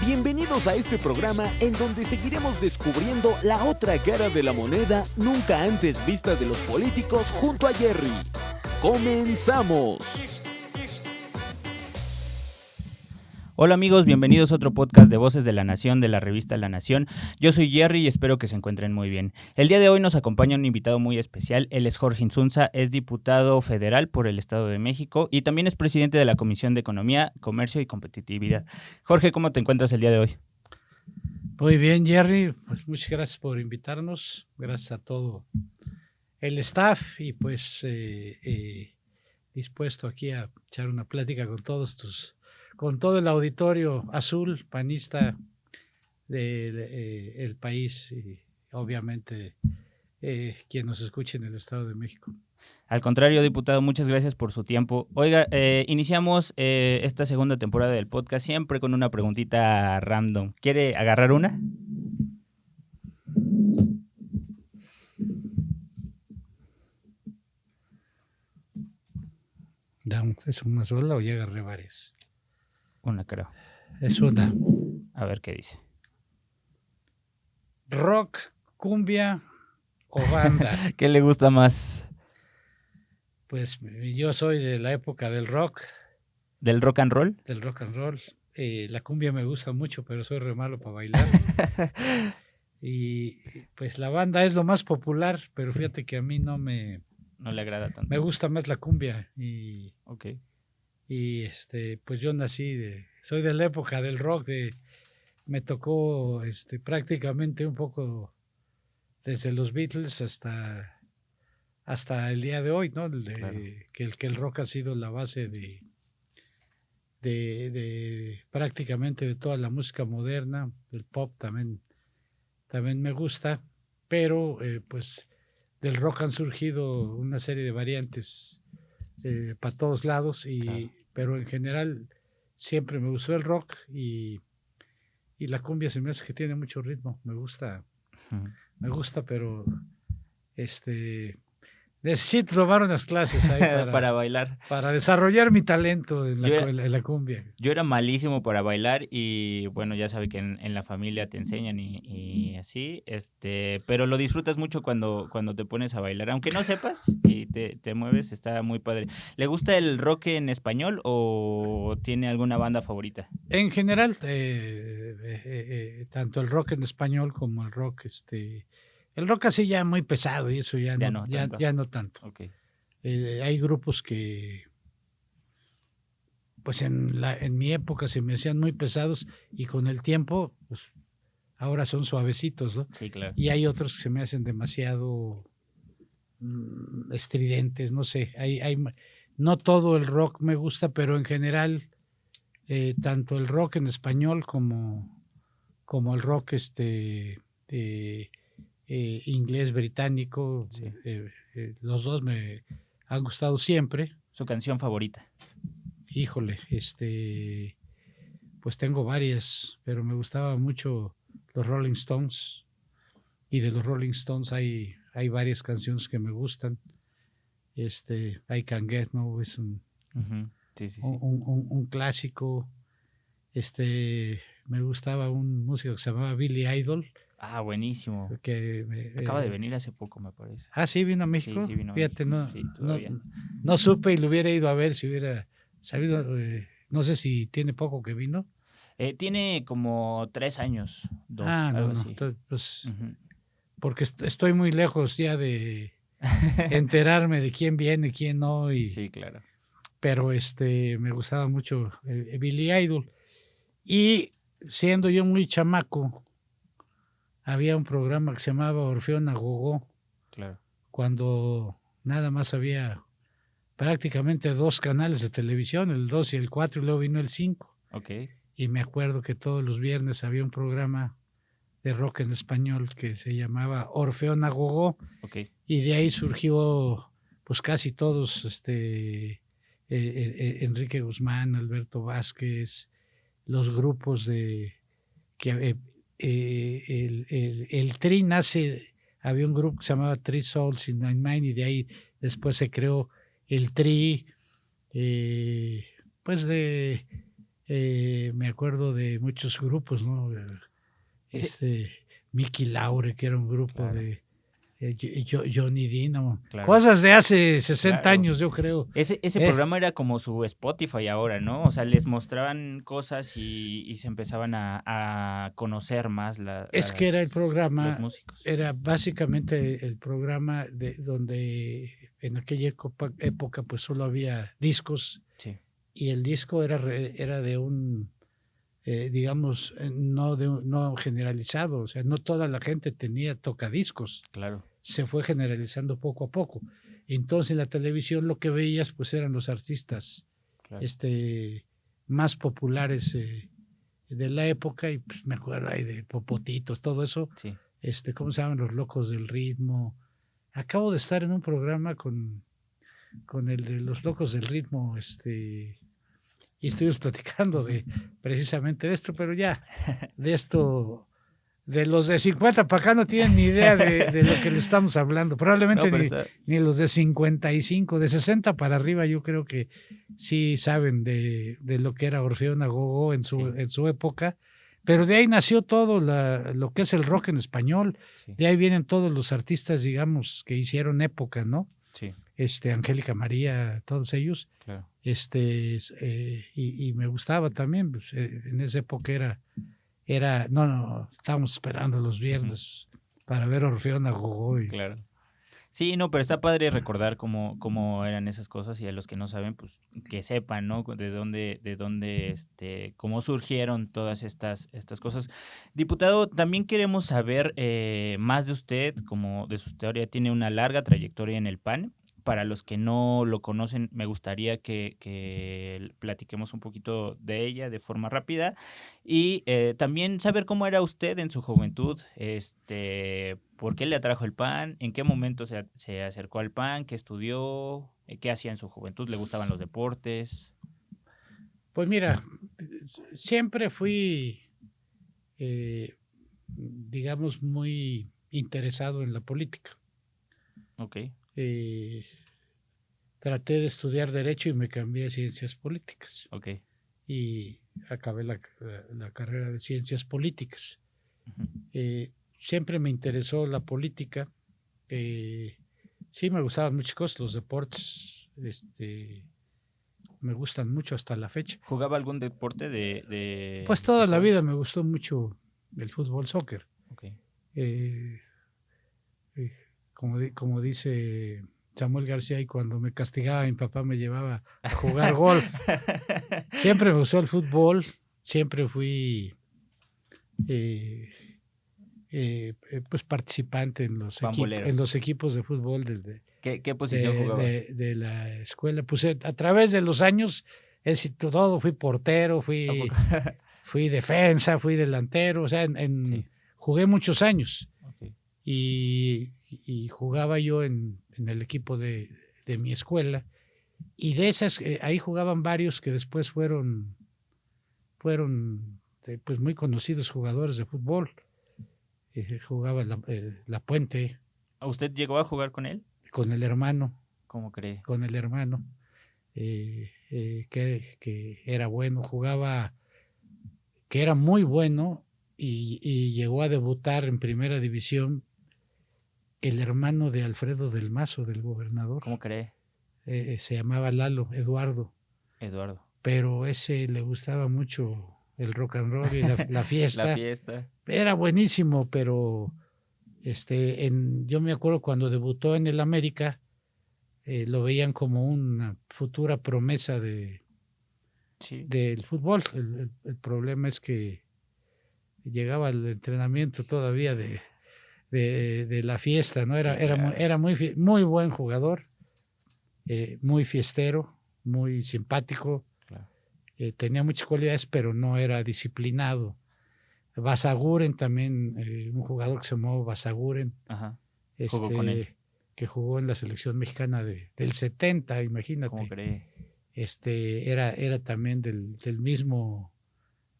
Bienvenidos a este programa en donde seguiremos descubriendo la otra cara de la moneda nunca antes vista de los políticos junto a Jerry. ¡Comenzamos! Hola amigos, bienvenidos a otro podcast de Voces de la Nación de la revista La Nación. Yo soy Jerry y espero que se encuentren muy bien. El día de hoy nos acompaña un invitado muy especial. Él es Jorge Insunza, es diputado federal por el Estado de México y también es presidente de la Comisión de Economía, Comercio y Competitividad. Jorge, ¿cómo te encuentras el día de hoy? Muy bien, Jerry. Pues muchas gracias por invitarnos. Gracias a todo el staff y pues dispuesto aquí a echar una plática con todo el auditorio azul, panista del país y obviamente quien nos escuche en el Estado de México. Al contrario, diputado, muchas gracias por su tiempo. Oiga, iniciamos esta segunda temporada del podcast siempre con una preguntita random. ¿Quiere agarrar una? ¿Es una sola o ya agarré varias? Una, creo. Es una. A ver qué dice. ¿Rock, cumbia o banda? ¿Qué le gusta más? Pues yo soy de la época del rock. ¿Del rock and roll? Del rock and roll. La cumbia me gusta mucho, pero soy re malo para bailar. Y pues la banda es lo más popular, pero sí. Fíjate que a mí no le agrada tanto. Me gusta más la cumbia. Okay. Y pues yo soy de la época del rock, me tocó prácticamente un poco desde los Beatles hasta el día de hoy, ¿no? Claro. Que el rock ha sido la base de prácticamente de toda la música moderna. El pop también me gusta, pero pues del rock han surgido una serie de variantes para todos lados, claro. Pero en general siempre me gustó el rock y la cumbia se me hace que tiene mucho ritmo, me gusta, pero necesito tomar unas clases ahí para bailar. Para desarrollar mi talento en la cumbia. Yo era malísimo para bailar y bueno, ya sabe que en la familia te enseñan y así, pero lo disfrutas mucho cuando te pones a bailar, aunque no sepas y te mueves, está muy padre. ¿Le gusta el rock en español o tiene alguna banda favorita? En general, tanto el rock en español como el rock el rock así ya muy pesado y eso ya no tanto. Okay. Hay grupos que pues en mi época se me hacían muy pesados y con el tiempo pues ahora son suavecitos, ¿no? Sí, claro. Y hay otros que se me hacen demasiado estridentes, no sé. No todo el rock me gusta, pero en general tanto el rock en español como el rock inglés, británico, sí. Los dos me han gustado siempre. ¿Su canción favorita? Híjole, pues tengo varias, pero me gustaba mucho los Rolling Stones y de los Rolling Stones hay varias canciones que me gustan. I Can Get No es un clásico. Me gustaba un músico que se llamaba Billy Idol. Ah, buenísimo. Acaba de venir hace poco, me parece. Ah, ¿sí vino a México? Sí vino a Fíjate, México. no supe y lo hubiera ido a ver si hubiera sabido. No sé si tiene poco que vino. Tiene como 3 años, 2, algo así. Entonces, pues, porque estoy muy lejos ya de enterarme de quién viene, quién no. Sí, claro. Pero me gustaba mucho Billy Idol. Y siendo yo muy chamaco, había un programa que se llamaba Orfeón Agogó. Claro. Cuando nada más había prácticamente 2 canales de televisión, el 2 y el 4, y luego vino el 5. Okay. Y me acuerdo que todos los viernes había un programa de rock en español que se llamaba Orfeón Agogó. Okay. Y de ahí surgió pues casi todos, Enrique Guzmán, Alberto Vázquez, los grupos el Tri nace, había un grupo que se llamaba Three Souls in My Mind y de ahí después se creó el Tri, pues de Me acuerdo de muchos grupos, ¿no? Mickey Laure, que era un grupo Claro. de Johnny Dynamo. Claro. Cosas de hace 60 Claro. años, yo creo. Ese programa era como su Spotify ahora, ¿no? O sea, les mostraban cosas y se empezaban a conocer más Es que era el los programa, músicos. era básicamente el programa donde en aquella época pues solo había discos, Sí, y el disco era de un, digamos, no generalizado, o sea, no toda la gente tenía tocadiscos, claro. se fue generalizando poco a poco. Entonces en la televisión lo que veías pues eran los artistas Claro. más populares de la época, y pues me acuerdo ahí de Popotitos, todo eso, Sí. ¿cómo se llaman? Los Locos del Ritmo. Acabo de estar en un programa con el de los Locos del Ritmo, y estuvimos platicando precisamente de esto, pero ya, de esto, de los de 50 para acá no tienen ni idea de lo que le estamos hablando. Probablemente ni los de 55, de 60 para arriba, yo creo que sí saben de lo que era Orfeón Agogó en su época. Pero de ahí nació todo lo que es el rock en español. Sí. De ahí vienen todos los artistas, digamos, que hicieron época, ¿no? Sí. Angélica María, todos ellos. Claro. Y me gustaba también, pues, en esa época estábamos esperando los viernes para ver Orfeón Agogó. Claro. Sí, no, pero está padre recordar cómo eran esas cosas, y a los que no saben, pues que sepan, ¿no? De dónde, cómo surgieron todas estas cosas. Diputado, también queremos saber más de usted, como de su historia. Tiene una larga trayectoria en el PAN. Para los que no lo conocen, me gustaría que platiquemos un poquito de ella de forma rápida, y también saber cómo era usted en su juventud, por qué le atrajo el PAN, en qué momento se acercó al PAN, qué estudió, qué hacía en su juventud, le gustaban los deportes. Pues mira, siempre fui, digamos, muy interesado en la política. Ok. Traté de estudiar Derecho y me cambié a Ciencias Políticas. Ok. Y acabé la carrera de Ciencias Políticas. Uh-huh. Siempre me interesó la política. Sí, me gustaban muchas cosas, los deportes. Me gustan mucho hasta la fecha. ¿Jugaba algún deporte Pues toda la vida me gustó mucho el fútbol, soccer. Okay. Como dice Samuel García, y cuando me castigaba mi papá me llevaba a jugar golf. Siempre me gustó el fútbol, siempre fui pues participante en los equipos de fútbol. ¿Qué posición jugaba? De la escuela. Pues a través de los años, todo, fui portero, fui defensa, fui delantero, o sea, sí. Jugué muchos años. Okay. Y jugaba yo en el equipo de mi escuela, y de esas, ahí jugaban varios que después fueron pues muy conocidos jugadores de fútbol. Jugaba la Puente. ¿Usted llegó a jugar con él? Con el hermano. ¿Cómo cree? Con el hermano, que era bueno, jugaba, que era muy bueno, y llegó a debutar en primera división el hermano de Alfredo del Mazo, del gobernador. ¿Cómo cree? Se llamaba Lalo, Eduardo. Pero ese le gustaba mucho el rock and roll y la fiesta. La fiesta. Era buenísimo, pero yo me acuerdo cuando debutó en el América, lo veían como una futura promesa del fútbol. El problema es que llegaba el entrenamiento todavía de la fiesta, ¿no? Era muy buen jugador, muy fiestero, muy simpático. Claro. Tenía muchas cualidades, pero no era disciplinado. Basaguren también, un jugador que se llamó Basaguren. Ajá. Jugó con él. Que jugó en la selección mexicana del 70, imagínate. ¿Cómo cree? Era también del mismo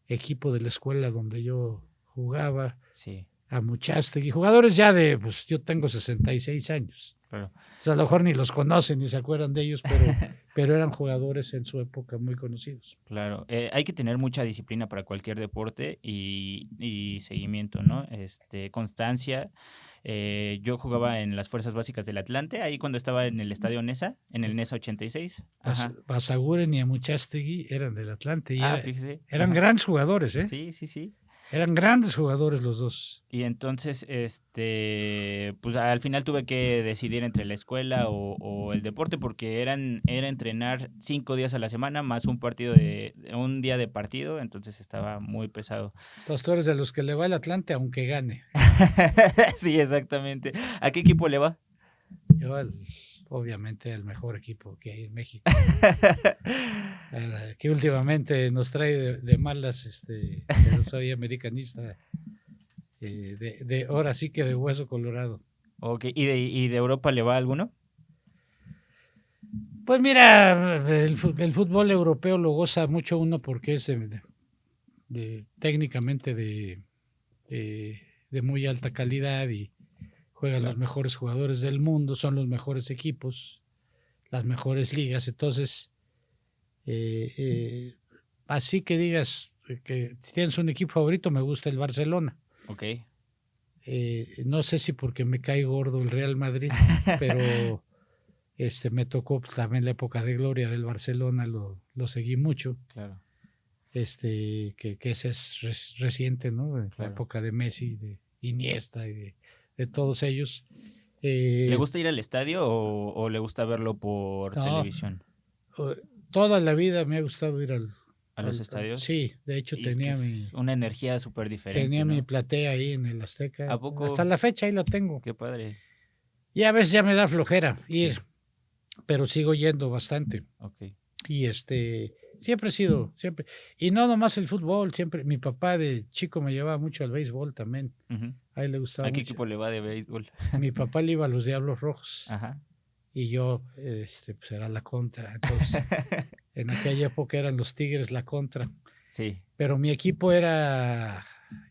equipo de la escuela donde yo jugaba. Sí. A Muchastegui, jugadores ya pues yo tengo 66 años. Claro. O sea, a lo mejor ni los conocen ni se acuerdan de ellos, pero eran jugadores en su época muy conocidos. Claro, hay que tener mucha disciplina para cualquier deporte y seguimiento, ¿no? Constancia. Yo jugaba en las Fuerzas Básicas del Atlante, ahí cuando estaba en el Estadio Nesa, en el Nesa 86. Ajá. Basaguren y Amuchastegui eran del Atlante y Fíjese. eran Ajá. grandes jugadores, ¿eh? Sí, sí, sí. Eran grandes jugadores los dos. Y entonces, pues al final tuve que decidir entre la escuela o el deporte porque era entrenar 5 días a la semana más un día de partido, entonces estaba muy pesado. Entonces tú eres de los que le va al Atlante aunque gane. Sí, exactamente. ¿A qué equipo le va? Yo obviamente el mejor equipo que hay en México. Que últimamente nos trae de malas, pero soy americanista, ahora sí que de hueso colorado. Okay. ¿Y de Europa le va alguno? Pues mira, el fútbol europeo lo goza mucho uno porque es técnicamente de muy alta calidad y juegan los mejores jugadores del mundo, son los mejores equipos, las mejores ligas. Entonces, así que digas que si tienes un equipo favorito, me gusta el Barcelona. Ok. No sé si porque me cae gordo el Real Madrid, pero me tocó también la época de gloria del Barcelona, lo seguí mucho. Claro. Que ese es reciente, ¿no? Claro. La época de Messi, de Iniesta y de todos ellos. ¿Le gusta ir al estadio o le gusta verlo por televisión? Toda la vida me ha gustado ir ¿A los estadios? Sí, de hecho tenía una energía súper diferente. Tenía, ¿no?, mi platea ahí en el Azteca. ¿A poco? Hasta la fecha ahí lo tengo. Qué padre. Y a veces ya me da flojera ir, pero sigo yendo bastante. Okay. Y siempre he sido, siempre. Y no nomás el fútbol, siempre. Mi papá de chico me llevaba mucho al béisbol también. Uh-huh. A él le gustaba mucho. ¿A qué mucho. equipo le va de béisbol? Mi papá le iba a los Diablos Rojos. Ajá. Y yo, pues era la contra. Entonces, en aquella época eran los Tigres la contra. Sí. Pero mi equipo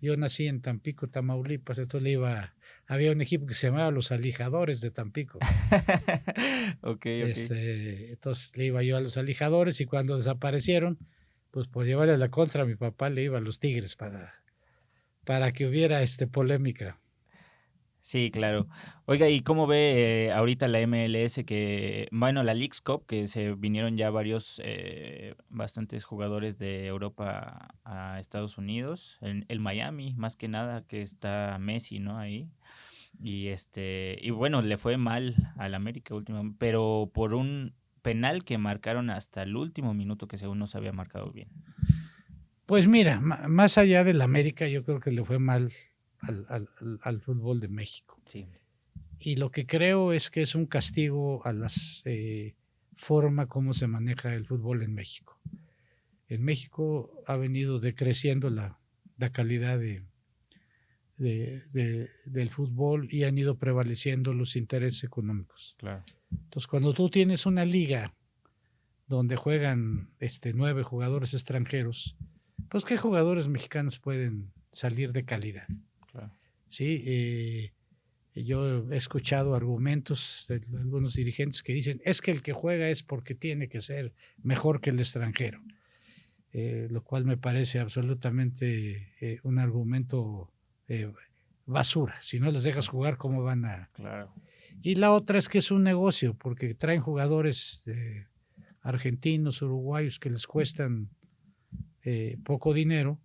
yo nací en Tampico, Tamaulipas, entonces había un equipo que se llamaba los Alijadores de Tampico. Okay. Entonces le iba yo a los Alijadores y cuando desaparecieron, pues por llevarle la contra, mi papá le iba a los Tigres para que hubiera polémica. Sí, claro. Oiga, ¿y cómo ve ahorita la MLS la Leagues Cup, que se vinieron ya bastantes jugadores de Europa a Estados Unidos, en el Miami, más que nada, que está Messi, ¿no? Ahí. Y bueno, le fue mal al América últimamente, pero por un penal que marcaron hasta el último minuto que según no se había marcado bien. Pues mira, más allá del América, yo creo que le fue mal al fútbol de México. Sí. Y lo que creo es que es un castigo a las forma como se maneja el fútbol en México. En México ha venido decreciendo la calidad del fútbol y han ido prevaleciendo los intereses económicos. Claro. Entonces, cuando tú tienes una liga donde juegan 9 jugadores extranjeros, pues ¿qué jugadores mexicanos pueden salir de calidad? Claro. Sí, yo he escuchado argumentos de algunos dirigentes que dicen es que el que juega es porque tiene que ser mejor que el extranjero, lo cual me parece absolutamente un argumento basura. Si no les dejas jugar, ¿cómo van a...? Claro. Y la otra es que es un negocio, porque traen jugadores argentinos, uruguayos, que les cuestan poco dinero,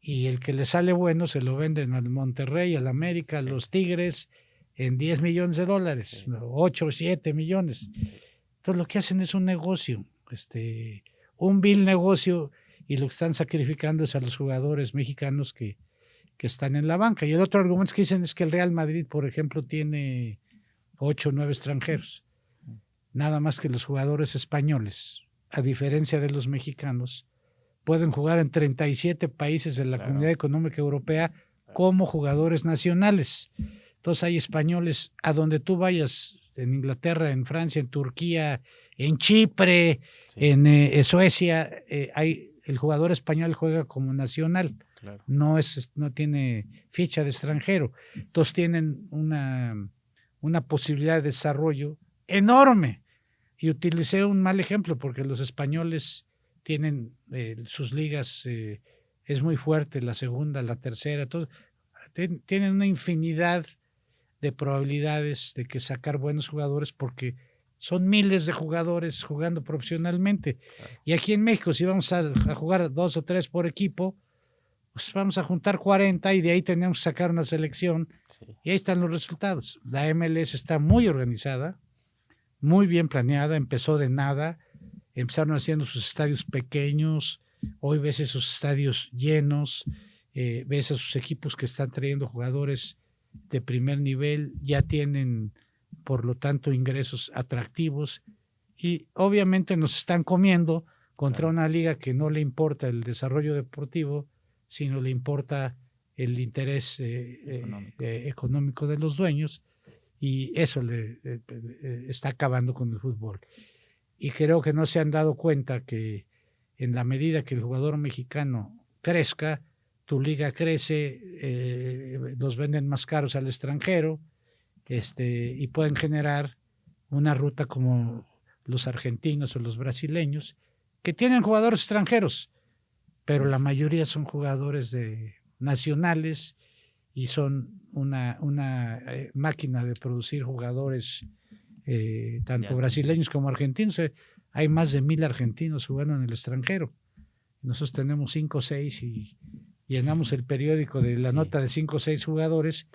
y el que le sale bueno se lo venden al Monterrey, al América, a los Tigres en $10 millones, 8 o 7 millones. Entonces lo que hacen es un negocio, un vil negocio, y lo que están sacrificando es a los jugadores mexicanos que están en la banca. Y el otro argumento que dicen es que el Real Madrid, por ejemplo, tiene 8 o 9 extranjeros. Nada más que los jugadores españoles, a diferencia de los mexicanos, pueden jugar en 37 países de la Comunidad Económica Europea como jugadores nacionales. Entonces hay españoles a donde tú vayas, en Inglaterra, en Francia, en Turquía, en Chipre, en Suecia, el jugador español juega como nacional. Claro. No tiene ficha de extranjero. Entonces tienen un una posibilidad de desarrollo enorme. Y utilicé un mal ejemplo porque los españoles tienen sus ligas, es muy fuerte, la segunda, la tercera, todo. Tienen una infinidad de probabilidades de que sacar buenos jugadores porque son miles de jugadores jugando profesionalmente. Claro. Y aquí en México, si vamos a jugar 2 o 3 por equipo, pues vamos a juntar 40 y de ahí tenemos que sacar una selección. Sí. Y ahí están los resultados. La MLS está muy organizada, muy bien planeada, empezó de nada, empezaron haciendo sus estadios pequeños, hoy ves esos estadios llenos, ves a sus equipos que están trayendo jugadores de primer nivel, ya tienen por lo tanto ingresos atractivos y obviamente nos están comiendo contra una liga que no le importa el desarrollo deportivo, sino le importa el interés económico de los dueños y eso le está acabando con el fútbol. Y creo que no se han dado cuenta que en la medida que el jugador mexicano crezca, tu liga crece, los venden más caros al extranjero, y pueden generar una ruta como los argentinos o los brasileños, que tienen jugadores extranjeros, pero la mayoría son jugadores nacionales y son una máquina de producir jugadores tanto brasileños como argentinos. Hay más de 1,000 argentinos jugando en el extranjero. Nosotros tenemos 5 o 6 y llenamos el periódico de la nota de 5 o 6 jugadores,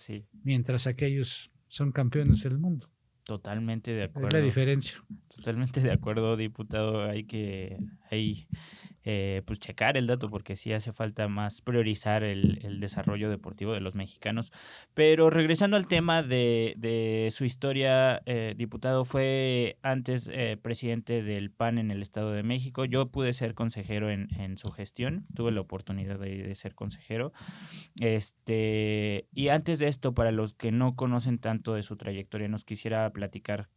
mientras aquellos son campeones del mundo. Totalmente de acuerdo. Es la diferencia. Totalmente de acuerdo, diputado. Hay pues checar el dato porque sí hace falta más priorizar el desarrollo deportivo de los mexicanos. Pero regresando al tema de su historia, diputado, fue antes presidente del PAN en el Estado de México. Yo pude ser consejero en su gestión, tuve la oportunidad de ser consejero. Y antes de esto, para los que no conocen tanto de su trayectoria, nos quisiera platicar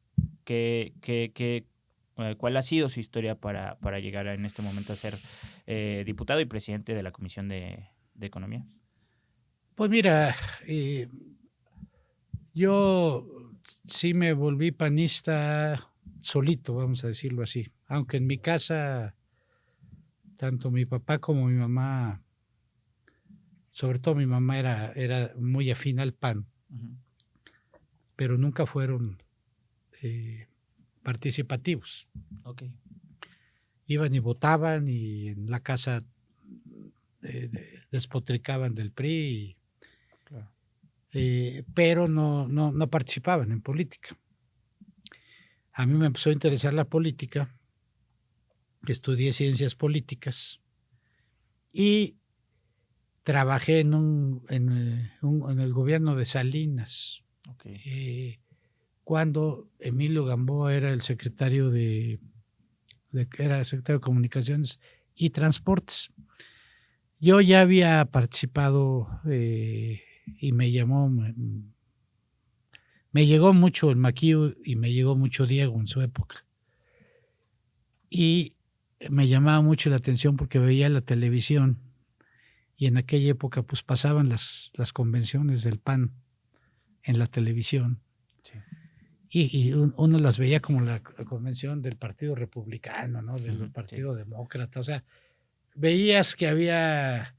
cuál ha sido su historia para llegar en este momento a ser diputado y presidente de la Comisión de Economía. Pues mira, yo sí me volví panista solito, vamos a decirlo así. Aunque en mi casa, tanto mi papá como mi mamá, sobre todo mi mamá era muy afín al PAN, pero nunca fueron participativos. Okay. Iban y votaban y en la casa despotricaban del PRI, claro. Pero no participaban en política. A mí me empezó a interesar la política, estudié ciencias políticas y trabajé en el gobierno de Salinas. Okay. Cuando Emilio Gamboa era el secretario era secretario de Comunicaciones y Transportes. Yo ya había participado y me llegó mucho el Maquío y me llegó mucho Diego en su época. Y me llamaba mucho la atención porque veía la televisión y en aquella época pues pasaban las convenciones del PAN en la televisión. Sí. Y uno las veía como la convención del Partido Republicano, ¿no? Del Partido Demócrata. O sea, veías que había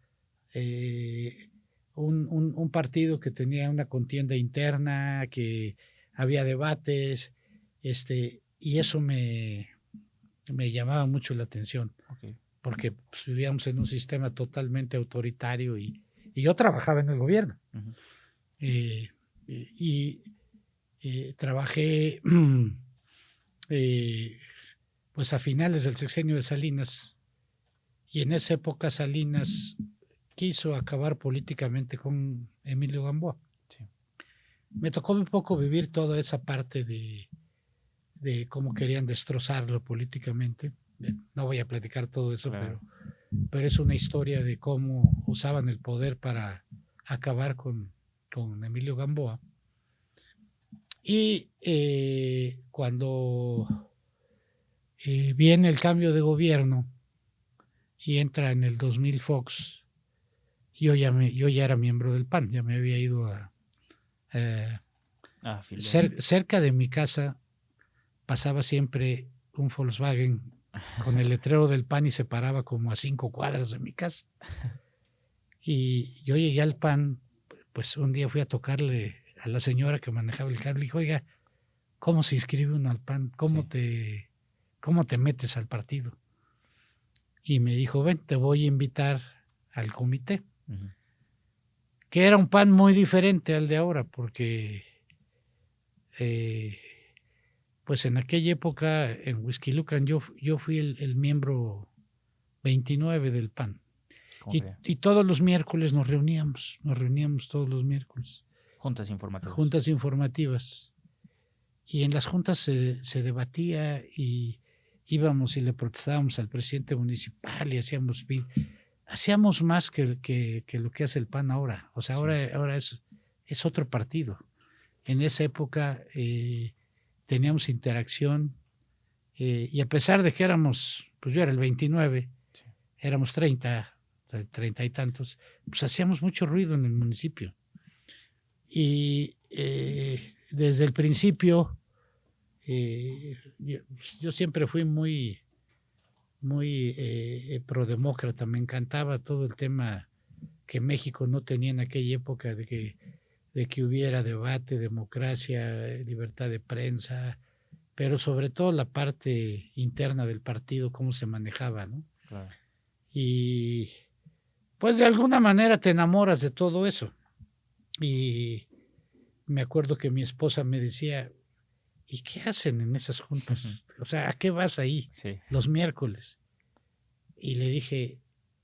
un partido que tenía una contienda interna, que había debates, y eso me llamaba mucho la atención. Okay. Porque pues, vivíamos en un sistema totalmente autoritario y yo trabajaba en el gobierno. Trabajé pues a finales del sexenio de Salinas y en esa época Salinas quiso acabar políticamente con Emilio Gamboa. Sí. Me tocó un poco vivir toda esa parte de cómo querían destrozarlo políticamente. No voy a platicar todo eso, claro. pero es una historia de cómo usaban el poder para acabar con Emilio Gamboa. Y cuando viene el cambio de gobierno y entra en el 2000 Fox, yo ya era miembro del PAN, ya me había ido Cerca de mi casa pasaba siempre un Volkswagen con el letrero del PAN y se paraba como a 5 cuadras de mi casa. Y yo llegué al PAN, pues un día fui a tocarle a la señora que manejaba el carro, le dije, oiga, ¿cómo se inscribe uno al PAN? ¿Cómo te metes al partido? Y me dijo, ven, te voy a invitar al comité. Uh-huh. Que era un PAN muy diferente al de ahora, porque pues en aquella época en Huixquilucan yo fui el miembro 29 del PAN. Y todos los miércoles nos reuníamos todos los miércoles. Juntas informativas. Juntas informativas. Y en las juntas se debatía y íbamos y le protestábamos al presidente municipal y hacíamos más que lo que hace el PAN ahora. O sea, ahora es otro partido. En esa época teníamos interacción y a pesar de que éramos, pues yo era el 29, éramos 30 y tantos, pues hacíamos mucho ruido en el municipio. Y desde el principio yo siempre fui muy prodemócrata. Me encantaba todo el tema que México no tenía en aquella época de que hubiera debate, democracia, libertad de prensa, pero sobre todo la parte interna del partido, cómo se manejaba, ¿no? Claro. Y pues de alguna manera te enamoras de todo eso. Y me acuerdo que mi esposa me decía, ¿y qué hacen en esas juntas? O sea, ¿a qué vas ahí los miércoles? Y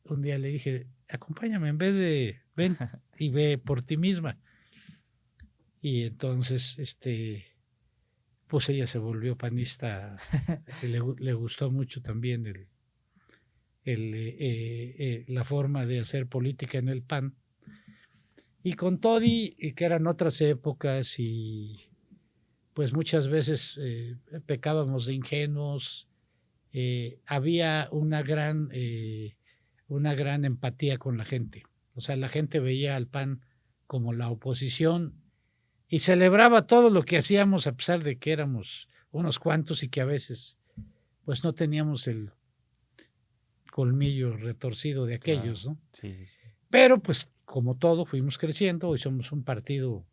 un día le dije, acompáñame, en vez de ven y ve por ti misma. Y entonces, pues ella se volvió panista, le gustó mucho también la forma de hacer política en el PAN. Y con todo y que eran otras épocas y pues muchas veces pecábamos de ingenuos, había una gran empatía con la gente. O sea, la gente veía al PAN como la oposición y celebraba todo lo que hacíamos a pesar de que éramos unos cuantos y que a veces pues no teníamos el colmillo retorcido de aquellos, ¿no? Sí. Pero pues como todo fuimos creciendo, hoy somos un partido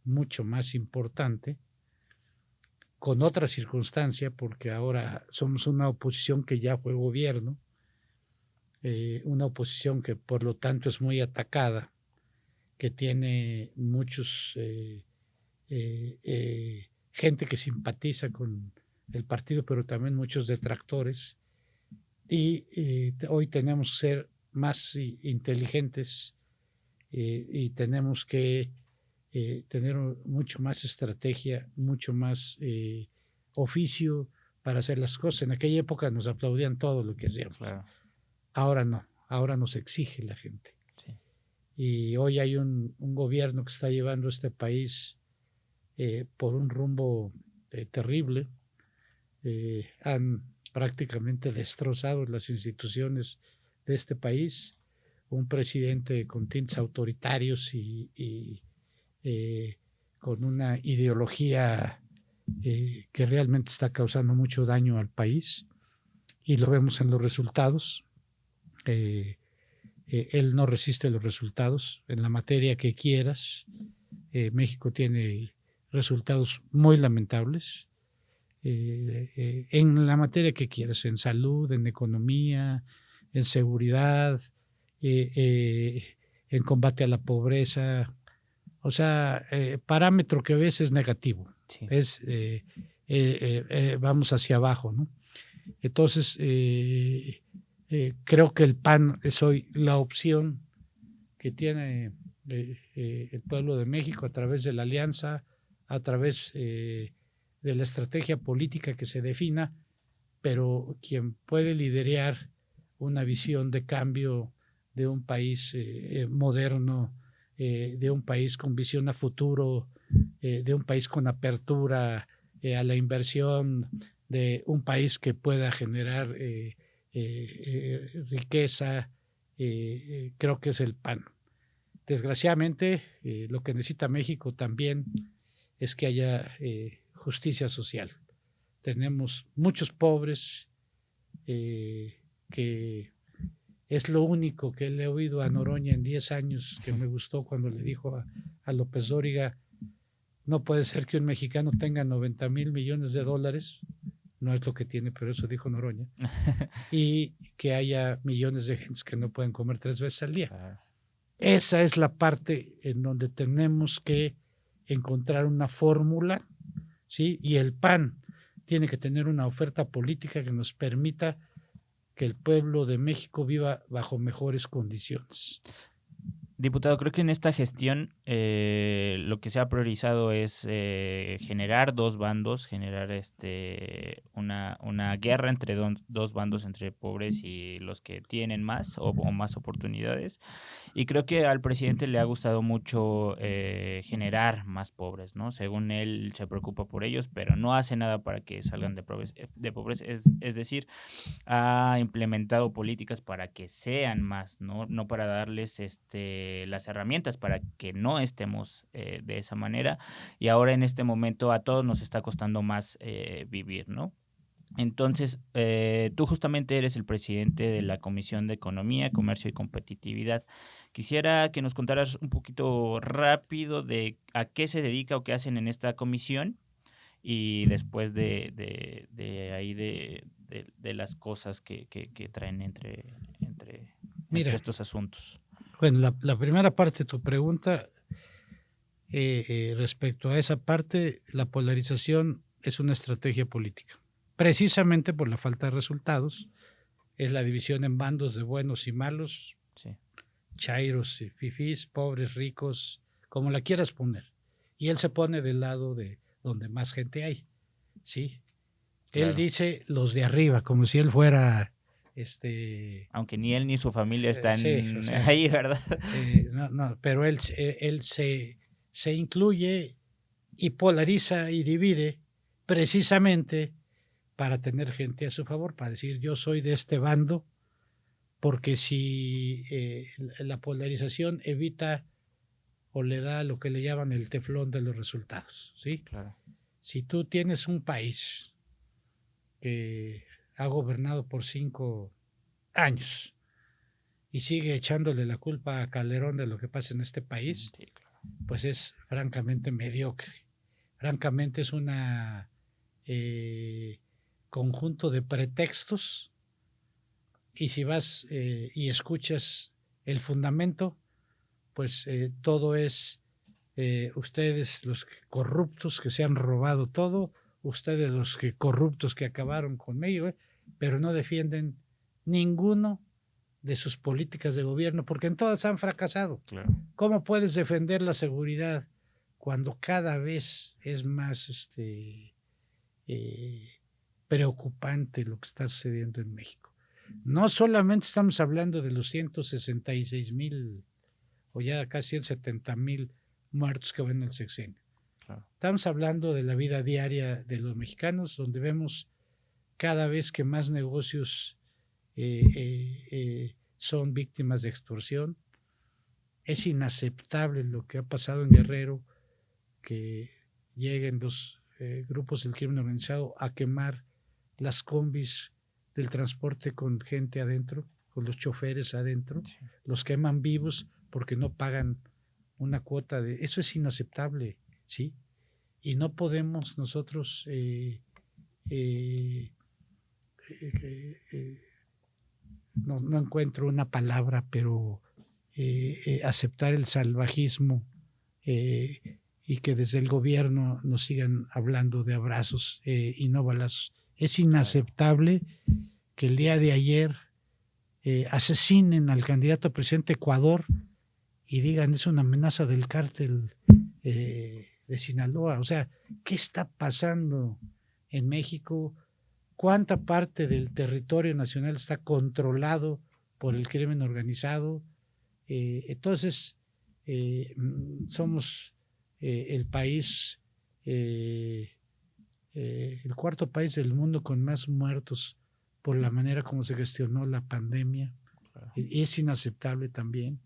mucho más importante, con otra circunstancia, porque ahora somos una oposición que ya fue gobierno, una oposición que por lo tanto es muy atacada, que tiene muchos gente que simpatiza con el partido, pero también muchos detractores, y hoy tenemos que ser más inteligentes y tenemos que tener mucho más estrategia, mucho más oficio para hacer las cosas. En aquella época nos aplaudían todo lo que hacíamos. Claro. Ahora no, ahora nos exige la gente. Sí. Y hoy hay un gobierno que está llevando este país por un rumbo terrible. Han prácticamente destrozado las instituciones de este país. Un presidente con tintes autoritarios y con una ideología que realmente está causando mucho daño al país y lo vemos en los resultados. Él no resiste los resultados en la materia que quieras. México tiene resultados muy lamentables en la materia que quieras, en salud, en economía, en seguridad, en combate a la pobreza. O sea, parámetro que ves es negativo. Sí. Vamos hacia abajo, ¿no? Entonces, creo que el PAN es hoy la opción que tiene el pueblo de México a través de la alianza, a través de la estrategia política que se defina, pero quien puede liderar una visión de cambio de un país moderno, de un país con visión a futuro, de un país con apertura a la inversión, de un país que pueda generar riqueza, creo que es el PAN. Desgraciadamente, lo que necesita México también es que haya justicia social. Tenemos muchos pobres, que es lo único que le he oído a Noroña en 10 años, que me gustó cuando le dijo a López Dóriga: no puede ser que un mexicano tenga 90,000 millones de dólares, no es lo que tiene, pero eso dijo Noroña, y que haya millones de gentes que no pueden comer 3 veces al día. Esa es la parte en donde tenemos que encontrar una fórmula, ¿sí? Y el PAN tiene que tener una oferta política que nos permita que el pueblo de México viva bajo mejores condiciones. Diputado, creo que en esta gestión lo que se ha priorizado es generar dos bandos, generar una guerra entre dos bandos, entre pobres y los que tienen más o más oportunidades. Y creo que al presidente le ha gustado mucho generar más pobres, ¿no? Según él, se preocupa por ellos, pero no hace nada para que salgan de pobreza. Es decir, ha implementado políticas para que sean más, no para darles las herramientas para que no estemos de esa manera. Y ahora en este momento a todos nos está costando más vivir, ¿no? Entonces, tú justamente eres el presidente de la Comisión de Economía, Comercio y Competitividad. Quisiera que nos contaras un poquito rápido de a qué se dedica o qué hacen en esta comisión, y después de las cosas que traen entre estos asuntos. Bueno, la primera parte de tu pregunta, respecto a esa parte, la polarización es una estrategia política. Precisamente por la falta de resultados, es la división en bandos de buenos y malos, sí, chairos y fifís, pobres, ricos, como la quieras poner. Y él se pone del lado de donde más gente hay, ¿sí? Claro. Él dice los de arriba, como si él fuera... Aunque ni él ni su familia están sí, o sea, ahí, ¿verdad? No, pero él se incluye y polariza y divide precisamente para tener gente a su favor, para decir yo soy de este bando, porque si la polarización evita o le da lo que le llaman el teflón de los resultados, ¿sí? Claro. Si tú tienes un país que ha gobernado por 5 años y sigue echándole la culpa a Calderón de lo que pasa en este país, sí, claro, pues es francamente mediocre. Francamente es una conjunto de pretextos, y si vas y escuchas el fundamento, pues todo es ustedes los corruptos que se han robado todo, ustedes los corruptos que acabaron con México, pero no defienden ninguno de sus políticas de gobierno, porque en todas han fracasado. Claro. ¿Cómo puedes defender la seguridad cuando cada vez es más preocupante lo que está sucediendo en México? No solamente estamos hablando de los 166,000 o ya casi 70,000 muertos que ven en el sexenio. Claro. Estamos hablando de la vida diaria de los mexicanos, donde vemos cada vez que más negocios son víctimas de extorsión. Es inaceptable lo que ha pasado en Guerrero, que lleguen los grupos del crimen organizado a quemar las combis del transporte con gente adentro, con los choferes adentro, sí, los queman vivos porque no pagan una cuota de... Eso es inaceptable, ¿sí? Y no podemos nosotros no encuentro una palabra, pero aceptar el salvajismo y que desde el gobierno nos sigan hablando de abrazos y no balazos. Es inaceptable que el día de ayer asesinen al candidato a presidente de Ecuador y digan es una amenaza del cártel de Sinaloa. O sea, ¿qué está pasando en México? ¿Cuánta parte del territorio nacional está controlado por el crimen organizado? Entonces, somos el país, el cuarto país del mundo con más muertos por la manera como se gestionó la pandemia. Claro. Es inaceptable también.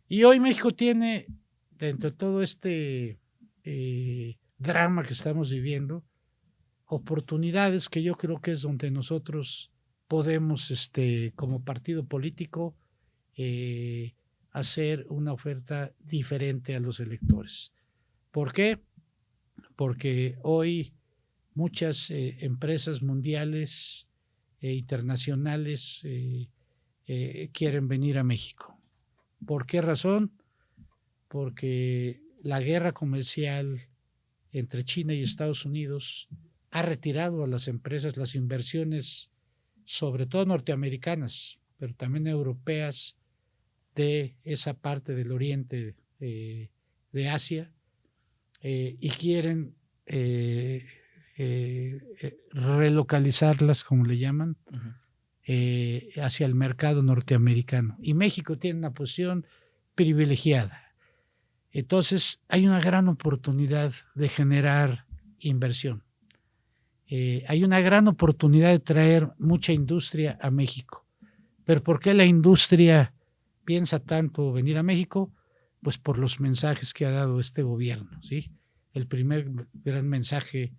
Y hoy México tiene, dentro de todo este drama que estamos viviendo, oportunidades que yo creo que es donde nosotros podemos, como partido político, hacer una oferta diferente a los electores. ¿Por qué? Porque hoy muchas empresas mundiales e internacionales quieren venir a México. ¿Por qué razón? Porque la guerra comercial entre China y Estados Unidos ha retirado a las empresas las inversiones, sobre todo norteamericanas, pero también europeas, de esa parte del oriente de Asia, y quieren relocalizarlas, como le llaman, hacia el mercado norteamericano. Y México tiene una posición privilegiada. Entonces, hay una gran oportunidad de generar inversión. Hay una gran oportunidad de traer mucha industria a México. ¿Pero por qué la industria piensa tanto venir a México? Pues por los mensajes que ha dado este gobierno, ¿sí? El primer gran mensaje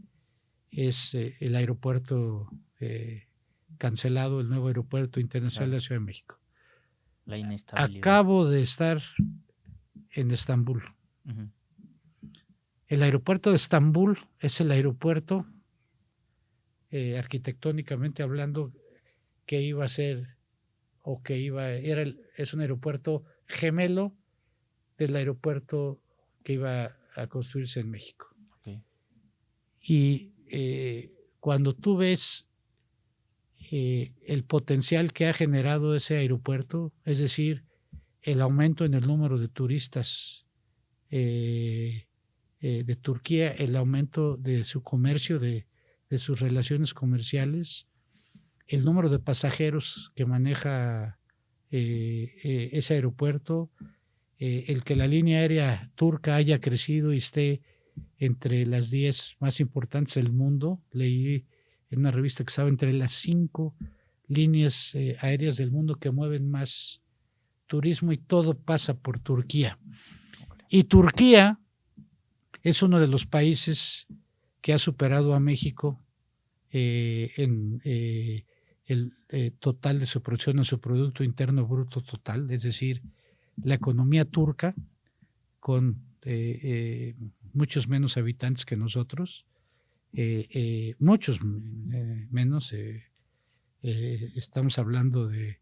es el aeropuerto cancelado, el nuevo aeropuerto internacional de la Ciudad de México. La inestabilidad. Acabo de estar en Estambul. Uh-huh. El aeropuerto de Estambul es el aeropuerto, arquitectónicamente hablando, que iba a ser, o que es un aeropuerto gemelo del aeropuerto que iba a construirse en México. Okay. Y cuando tú ves el potencial que ha generado ese aeropuerto, es decir, el aumento en el número de turistas de Turquía, el aumento de su comercio, de sus relaciones comerciales, el número de pasajeros que maneja ese aeropuerto, el que la línea aérea turca haya crecido y esté entre las 10 más importantes del mundo. Leí en una revista que estaba entre las 5 líneas aéreas del mundo que mueven más turismo, y todo pasa por Turquía. Y Turquía es uno de los países que ha superado a México en el total de su producción, en su Producto Interno Bruto total, es decir, la economía turca, con muchos menos habitantes que nosotros, muchos menos, estamos hablando de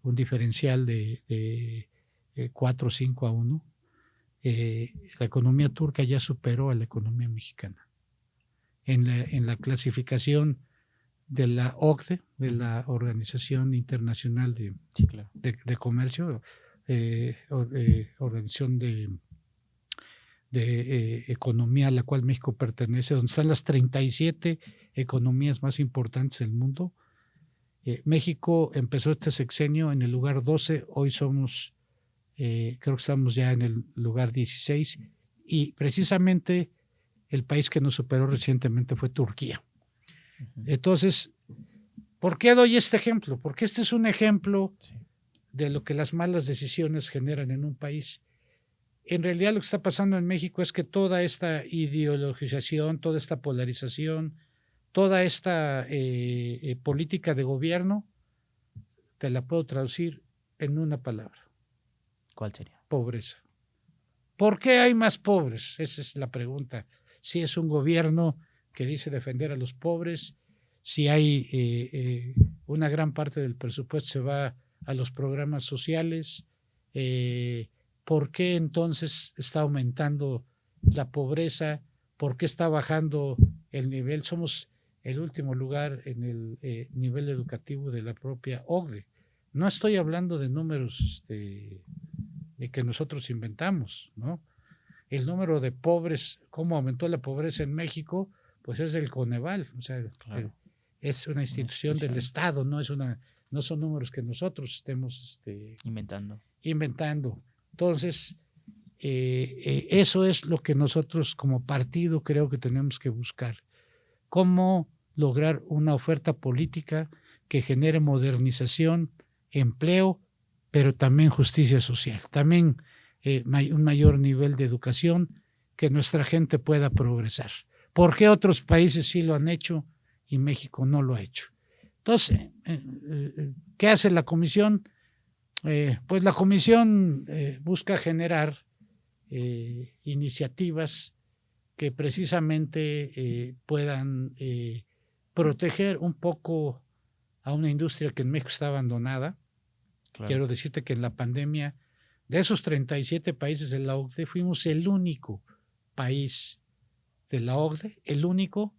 un diferencial de 4 o 5 a 1. La economía turca ya superó a la economía mexicana. En la clasificación de la OCDE, de la Organización Internacional de Comercio, Organización de Economía a la cual México pertenece, donde están las 37 economías más importantes del mundo. México empezó este sexenio en el lugar 12, hoy somos, creo que estamos ya en el lugar 16, y precisamente el país que nos superó recientemente fue Turquía. Entonces, ¿por qué doy este ejemplo? Porque este es un ejemplo de lo que las malas decisiones generan en un país. En realidad lo que está pasando en México es que toda esta ideologización, toda esta polarización, toda esta política de gobierno, te la puedo traducir en una palabra. ¿Cuál sería? Pobreza. ¿Por qué hay más pobres? Esa es la pregunta. Si es un gobierno que dice defender a los pobres, si hay una gran parte del presupuesto se va a los programas sociales, ¿por qué entonces está aumentando la pobreza? ¿Por qué está bajando el nivel? Somos el último lugar en el nivel educativo de la propia OCDE. No estoy hablando de números que nosotros inventamos, ¿no? El número de pobres, cómo aumentó la pobreza en México, pues es del Coneval, o sea, claro, es una institución del Estado, no son números que nosotros estemos inventando. Entonces, eso es lo que nosotros como partido creo que tenemos que buscar. Cómo lograr una oferta política que genere modernización, empleo, pero también justicia social. También un mayor nivel de educación, que nuestra gente pueda progresar. ¿Por qué otros países sí lo han hecho y México no lo ha hecho? Entonces, ¿qué hace la comisión? Pues la comisión busca generar iniciativas que precisamente puedan proteger un poco a una industria que en México está abandonada. Claro. Quiero decirte que en la pandemia, de esos 37 países de la OCDE, fuimos el único país de la OCDE, el único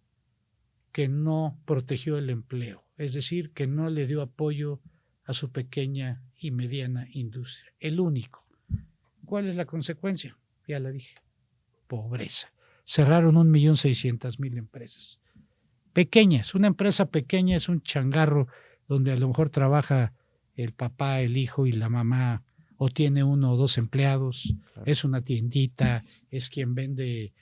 que no protegió el empleo, es decir, que no le dio apoyo a su pequeña y mediana industria. El único. ¿Cuál es la consecuencia? Ya la dije. Pobreza. Cerraron 1.600.000 empresas. Pequeñas. Una empresa pequeña es un changarro donde a lo mejor trabaja el papá, el hijo y la mamá, o tiene 1 o 2 empleados. Claro. Es una tiendita, es quien vende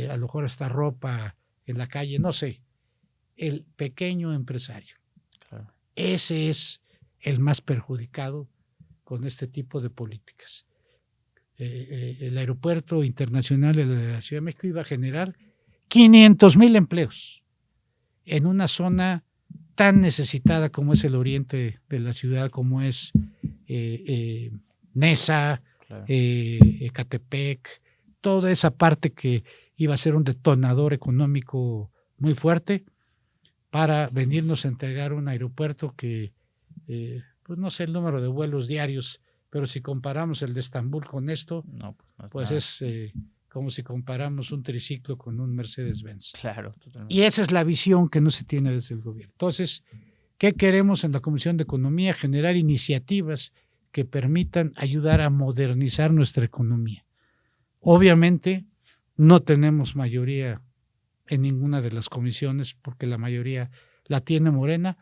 a lo mejor hasta ropa en la calle, no sé. El pequeño empresario. Claro. Ese es el más perjudicado con este tipo de políticas. El aeropuerto internacional de la Ciudad de México iba a generar 500,000 empleos en una zona tan necesitada como es el oriente de la ciudad, como es Nesa, claro. Ecatepec, toda esa parte que iba a ser un detonador económico muy fuerte para venirnos a entregar un aeropuerto que, pues no sé el número de vuelos diarios, pero si comparamos el de Estambul con esto, no, pues es como si comparamos un triciclo con un Mercedes-Benz. Claro, totalmente. Y esa es la visión que no se tiene desde el gobierno. Entonces, ¿qué queremos en la Comisión de Economía? Generar iniciativas que permitan ayudar a modernizar nuestra economía. Obviamente, no tenemos mayoría en ninguna de las comisiones, porque la mayoría la tiene Morena,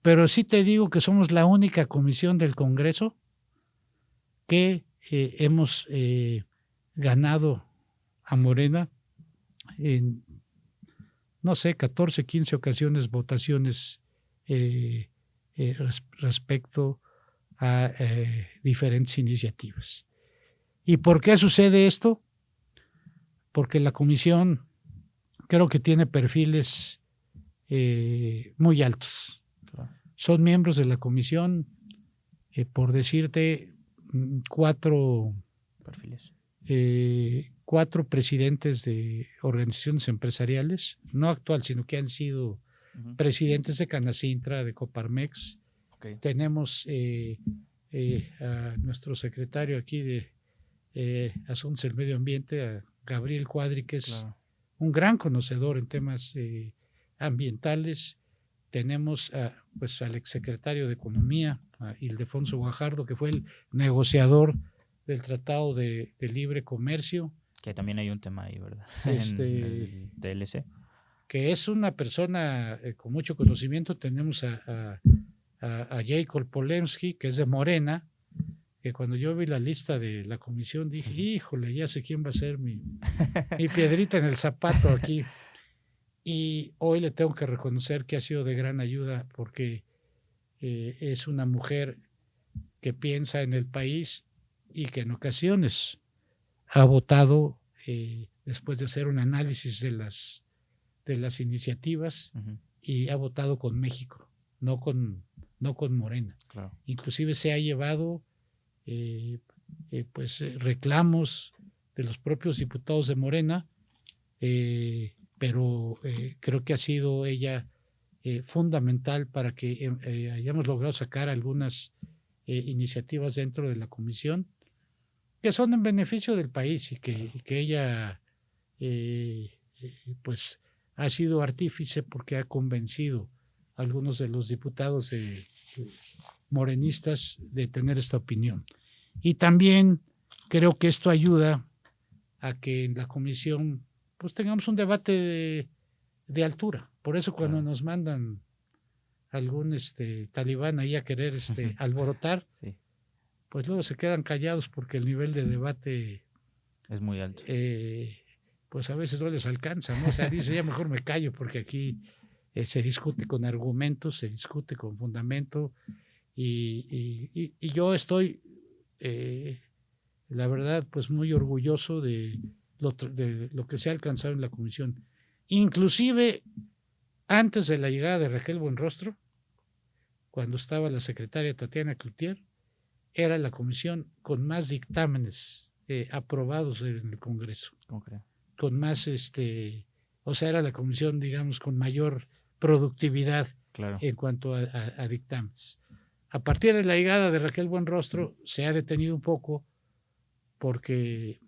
pero sí te digo que somos la única comisión del Congreso que hemos ganado a Morena en, no sé, 14, 15 ocasiones votaciones respecto a diferentes iniciativas. ¿Y por qué sucede esto? Porque la comisión creo que tiene perfiles muy altos. Claro. Son miembros de la comisión, por decirte, 4 perfiles. 4 presidentes de organizaciones empresariales, no actual, sino que han sido presidentes de Canacintra, de Coparmex. Okay. Tenemos a nuestro secretario aquí de Asuntos del Medio Ambiente, a Gabriel Cuadri, que es un gran conocedor en temas ambientales. Tenemos pues al exsecretario de Economía, a Ildefonso Guajardo, que fue el negociador del Tratado de Libre Comercio. Que también hay un tema ahí, ¿verdad? En el TLC. Que es una persona con mucho conocimiento. Tenemos a Jacob Polensky, que es de Morena, que cuando yo vi la lista de la comisión dije, híjole, ya sé quién va a ser mi piedrita en el zapato aquí. Y hoy le tengo que reconocer que ha sido de gran ayuda, porque es una mujer que piensa en el país y que en ocasiones ha votado, después de hacer un análisis de las iniciativas, y ha votado con México, no con Morena. Claro. Inclusive se ha llevado reclamos de los propios diputados de Morena, pero creo que ha sido ella fundamental para que hayamos logrado sacar algunas iniciativas dentro de la comisión que son en beneficio del país, y que ella pues ha sido artífice, porque ha convencido a algunos de los diputados morenistas de tener esta opinión. Y también creo que esto ayuda a que en la comisión pues tengamos un debate de altura. Por eso cuando nos mandan algún talibán ahí a querer alborotar, sí, pues luego se quedan callados, porque el nivel de debate es muy alto. Pues a veces no les alcanza, ¿no? O sea, dice, ya mejor me callo, porque aquí se discute con argumentos, se discute con fundamento, y yo estoy la verdad, pues muy orgulloso de lo que se ha alcanzado en la comisión. Inclusive, antes de la llegada de Raquel Buenrostro, cuando estaba la secretaria Tatiana Cloutier, era la comisión con más dictámenes aprobados en el Congreso. Okay. Con más, o sea, era la comisión, digamos, con mayor productividad en cuanto a dictámenes. A partir de la llegada de Raquel Buenrostro se ha detenido un poco porque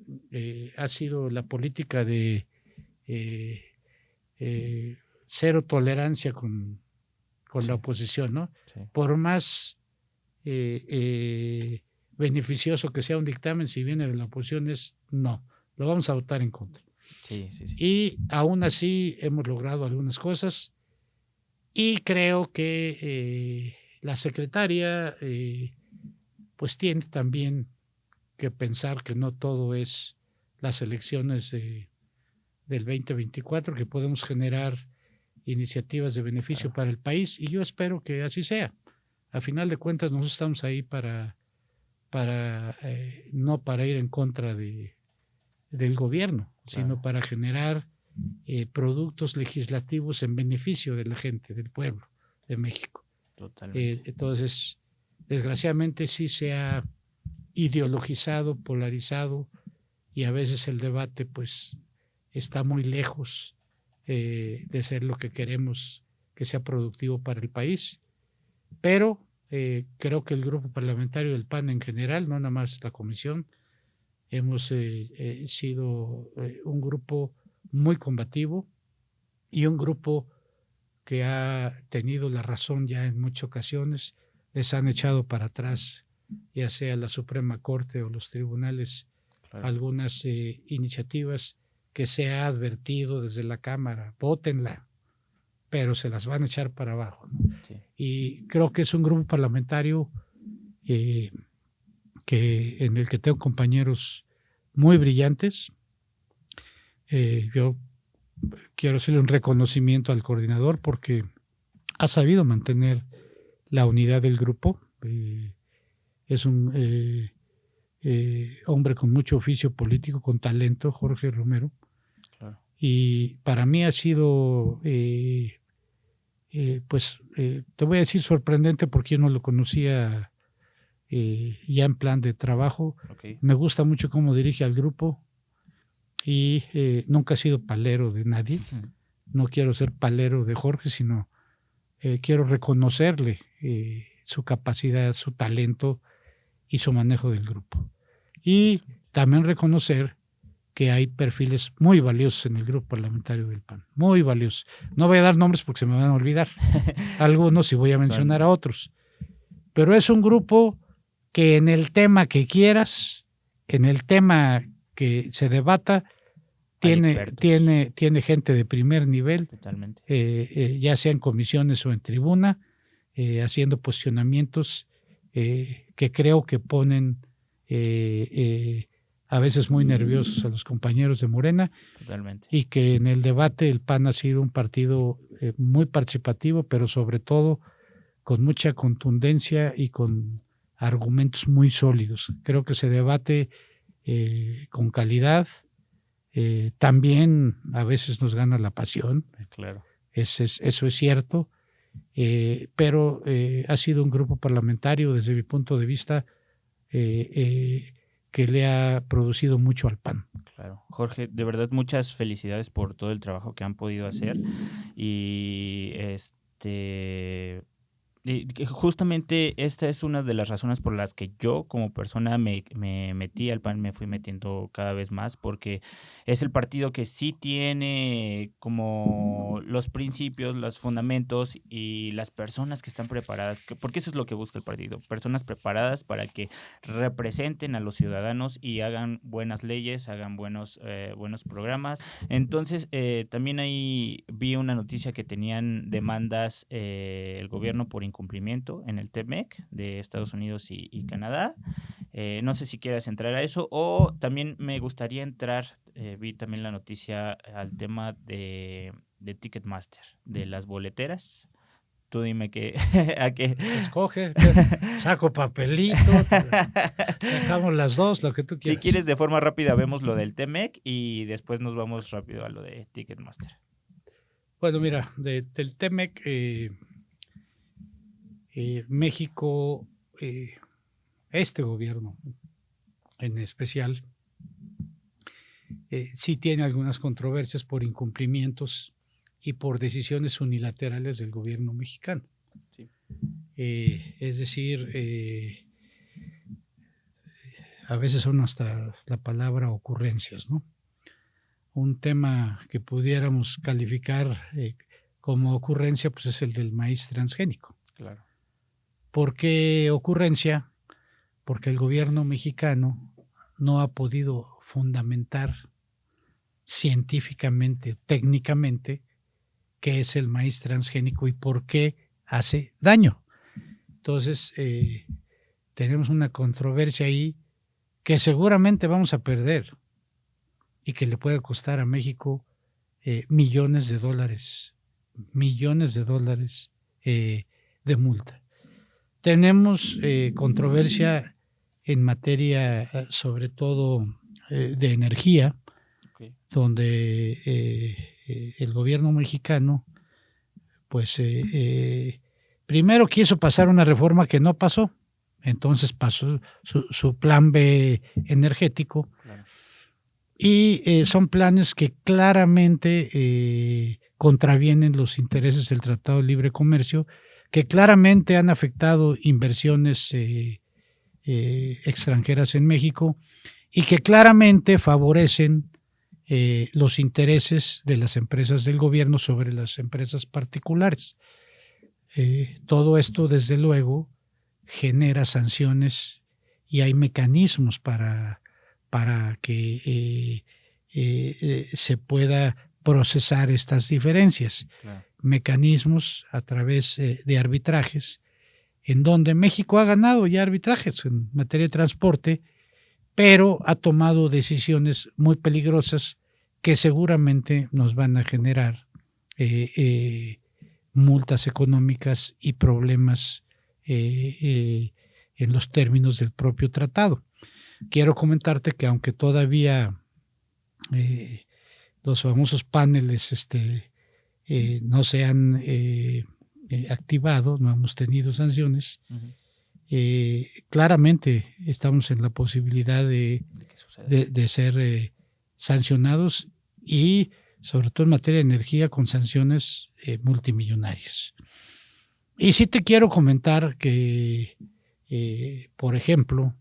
ha sido la política de cero tolerancia con la oposición, ¿no? Sí. Por más beneficioso que sea un dictamen, si viene de la oposición, no, lo vamos a votar en contra. Sí. Y aún así hemos logrado algunas cosas y creo que la secretaria pues tiene también que pensar que no todo es las elecciones del 2024, que podemos generar iniciativas de beneficio para el país, y yo espero que así sea. A final de cuentas, nosotros estamos ahí no para ir en contra del gobierno, sino para generar productos legislativos en beneficio de la gente, del pueblo de México. Totalmente. Entonces, desgraciadamente sí se ha ideologizado, polarizado, y a veces el debate pues está muy lejos de ser lo que queremos que sea productivo para el país. Pero creo que el grupo parlamentario del PAN en general, no nada más la comisión, hemos sido un grupo muy combativo y un grupo que ha tenido la razón ya en muchas ocasiones. Les han echado para atrás, ya sea la Suprema Corte o los tribunales, algunas iniciativas que se ha advertido desde la Cámara, vótenla, pero se las van a echar para abajo, ¿no? Sí. Y creo que es un grupo parlamentario en el que tengo compañeros muy brillantes. Yo quiero hacerle un reconocimiento al coordinador porque ha sabido mantener la unidad del grupo. Es un hombre con mucho oficio político, con talento, Jorge Romero. Claro. Y para mí ha sido, te voy a decir sorprendente porque yo no lo conocía ya en plan de trabajo. Okay. Me gusta mucho cómo dirige al grupo y nunca ha sido palero de nadie. No quiero ser palero de Jorge, sino quiero reconocerle su capacidad, su talento y su manejo del grupo. Y también reconocer que hay perfiles muy valiosos en el grupo parlamentario del PAN, muy valiosos. No voy a dar nombres porque se me van a olvidar algunos y voy a mencionar a otros. Pero es un grupo que en el tema que quieras, en el tema que se debata, tiene gente de primer nivel, ya sea en comisiones o en tribuna, haciendo posicionamientos que creo que ponen a veces muy nerviosos a los compañeros de Morena. Totalmente. Y que en el debate el PAN ha sido un partido muy participativo, pero sobre todo con mucha contundencia y con argumentos muy sólidos. Creo que se debate con calidad. También a veces nos gana la pasión. Claro. Eso es cierto. Pero ha sido un grupo parlamentario, desde mi punto de vista, que le ha producido mucho al PAN. Claro. Jorge, de verdad muchas felicidades por todo el trabajo que han podido hacer y justamente esta es una de las razones por las que yo como persona me metí al PAN, me fui metiendo cada vez más, porque es el partido que sí tiene como los principios, los fundamentos y las personas que están preparadas, porque eso es lo que busca el partido, personas preparadas para que representen a los ciudadanos y hagan buenas leyes, hagan buenos programas. Entonces, también ahí vi una noticia que tenían demandas el gobierno por incumplimiento en el TMEC de Estados Unidos y Canadá. No sé si quieras entrar a eso o también me gustaría entrar, vi también la noticia al tema de Ticketmaster, de las boleteras. Tú dime a qué. Escoge, saco papelito, sacamos las dos, lo que tú quieras. Si quieres, de forma rápida vemos lo del TMEC y después nos vamos rápido a lo de Ticketmaster. Bueno, mira, del TEMEC, México, este gobierno en especial, sí tiene algunas controversias por incumplimientos y por decisiones unilaterales del gobierno mexicano. Sí. Es decir, a veces son hasta la palabra ocurrencias, ¿no? Un tema que pudiéramos calificar como ocurrencia, pues es el del maíz transgénico. Claro. ¿Por qué ocurrencia? Porque el gobierno mexicano no ha podido fundamentar científicamente, técnicamente, qué es el maíz transgénico y por qué hace daño. Entonces, tenemos una controversia ahí que seguramente vamos a perder y que le puede costar a México millones de dólares de multa. Tenemos controversia en materia, sobre todo, de energía, okay, donde el gobierno mexicano, pues, primero quiso pasar una reforma que no pasó, entonces pasó su plan B energético. Claro. Y son planes que claramente contravienen los intereses del Tratado de Libre Comercio, que claramente han afectado inversiones extranjeras en México y que claramente favorecen los intereses de las empresas del gobierno sobre las empresas particulares. Todo esto, desde luego, genera sanciones y hay mecanismos para que se pueda procesar estas diferencias. Claro. Mecanismos a través de arbitrajes, en donde México ha ganado ya arbitrajes en materia de transporte, pero ha tomado decisiones muy peligrosas que seguramente nos van a generar multas económicas y problemas en los términos del propio tratado. Quiero comentarte que aunque todavía los famosos paneles no se han activado, no hemos tenido sanciones, claramente estamos en la posibilidad de ser sancionados y sobre todo en materia de energía con sanciones multimillonarias. Y sí te quiero comentar que, por ejemplo,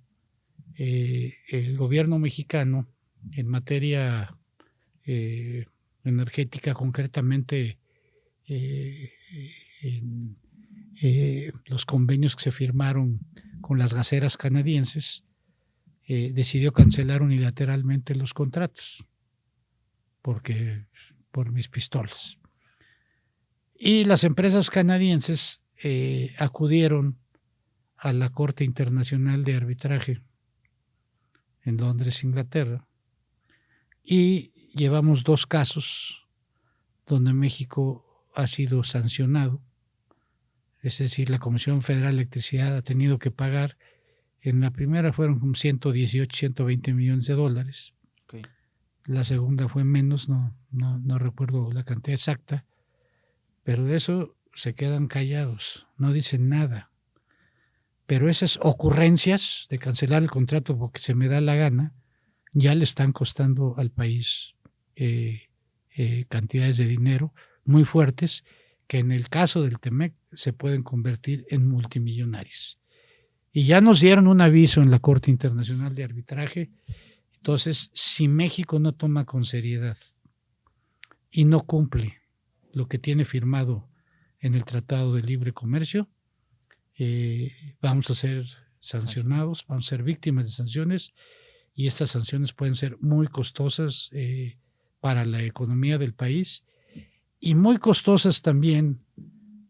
el gobierno mexicano en materia energética, concretamente en los convenios que se firmaron con las gaseras canadienses, decidió cancelar unilateralmente los contratos por mis pistolas. Y las empresas canadienses acudieron a la Corte Internacional de Arbitraje en Londres, Inglaterra, y llevamos 2 casos donde México ha sido sancionado, es decir, la Comisión Federal de Electricidad ha tenido que pagar, en la primera fueron como 118, 120 millones de dólares, okay. La segunda fue menos, no recuerdo la cantidad exacta, pero de eso se quedan callados, no dicen nada. Pero esas ocurrencias de cancelar el contrato porque se me da la gana, ya le están costando al país cantidades de dinero muy fuertes que en el caso del TEMEC se pueden convertir en multimillonarios. Y ya nos dieron un aviso en la Corte Internacional de Arbitraje. Entonces, si México no toma con seriedad y no cumple lo que tiene firmado en el Tratado de Libre Comercio, vamos a ser sancionados, vamos a ser víctimas de sanciones y estas sanciones pueden ser muy costosas para la economía del país y muy costosas también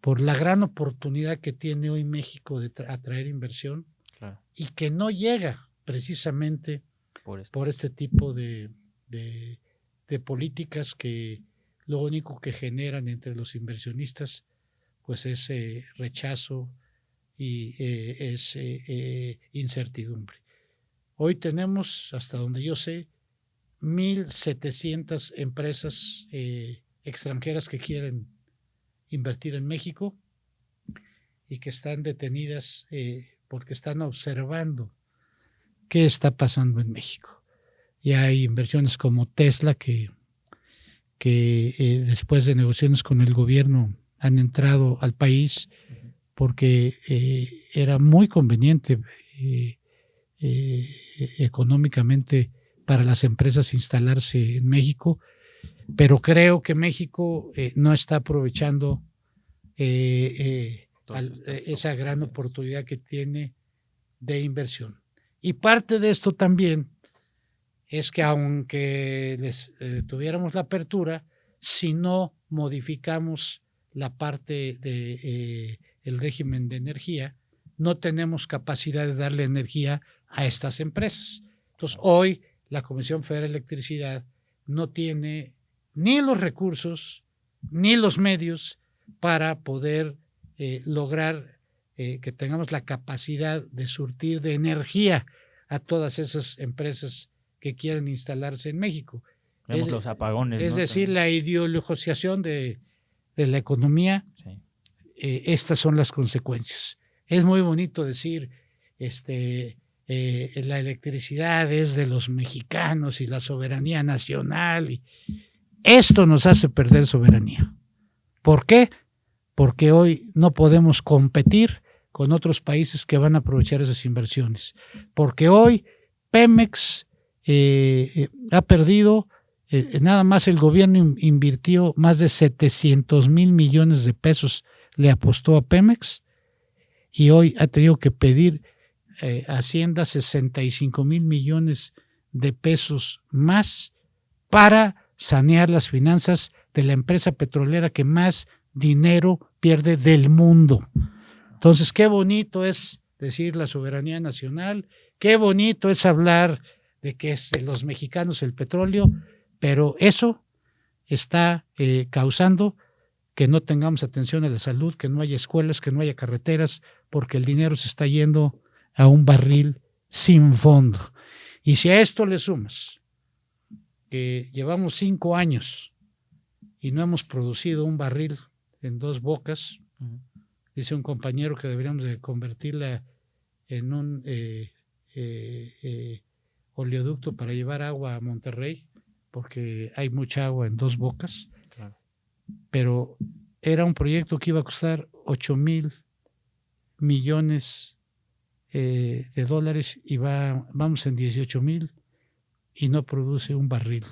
por la gran oportunidad que tiene hoy México de atraer inversión, claro, y que no llega precisamente por este tipo de políticas que lo único que generan entre los inversionistas pues es rechazo y es incertidumbre. Hoy tenemos, hasta donde yo sé, 1,700 empresas extranjeras que quieren invertir en México y que están detenidas porque están observando qué está pasando en México. Y hay inversiones como Tesla que después de negociaciones con el gobierno han entrado al país porque era muy conveniente económicamente para las empresas instalarse en México, pero creo que México no está aprovechando esa gran oportunidad que tiene de inversión. Y parte de esto también es que aunque tuviéramos la apertura, si no modificamos la parte de el régimen de energía, no tenemos capacidad de darle energía a estas empresas. Entonces, hoy la Comisión Federal de Electricidad no tiene ni los recursos ni los medios para poder lograr que tengamos la capacidad de surtir de energía a todas esas empresas que quieren instalarse en México. Vemos los apagones. Es decir, la ideologización de la economía, sí. Estas son las consecuencias. Es muy bonito decir la electricidad es de los mexicanos y la soberanía nacional. Y esto nos hace perder soberanía. ¿Por qué? Porque hoy no podemos competir con otros países que van a aprovechar esas inversiones. Porque hoy Pemex ha perdido, nada más el gobierno invirtió más de 700,000 millones de pesos, le apostó a Pemex y hoy ha tenido que pedir Hacienda 65,000 millones de pesos más para sanear las finanzas de la empresa petrolera que más dinero pierde del mundo. Entonces, qué bonito es decir la soberanía nacional, qué bonito es hablar de que es de los mexicanos el petróleo, pero eso está causando que no tengamos atención a la salud, que no haya escuelas, que no haya carreteras, porque el dinero se está yendo a un barril sin fondo. Y si a esto le sumas que llevamos 5 años y no hemos producido un barril en Dos Bocas, dice un compañero que deberíamos de convertirla en un oleoducto para llevar agua a Monterrey, porque hay mucha agua en Dos Bocas, claro. Pero era un proyecto que iba a costar 8,000 millones de dólares y vamos en 18,000 y no produce un barril.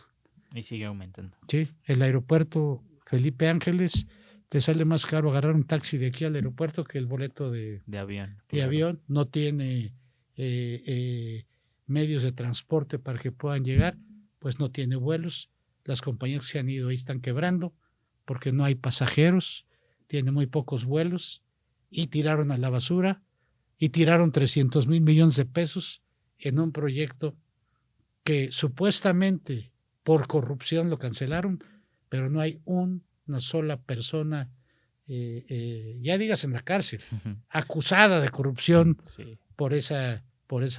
Y sigue aumentando. Sí, el aeropuerto Felipe Ángeles te sale más caro agarrar un taxi de aquí al aeropuerto que el boleto de avión. De avión, no tiene medios de transporte para que puedan llegar, pues no tiene vuelos. Las compañías que se han ido ahí están quebrando porque no hay pasajeros, tiene muy pocos vuelos y tiraron a la basura y tiraron 300,000 millones de pesos en un proyecto que supuestamente por corrupción lo cancelaron, pero no hay una sola persona, ya digas en la cárcel, acusada de corrupción sí. por esa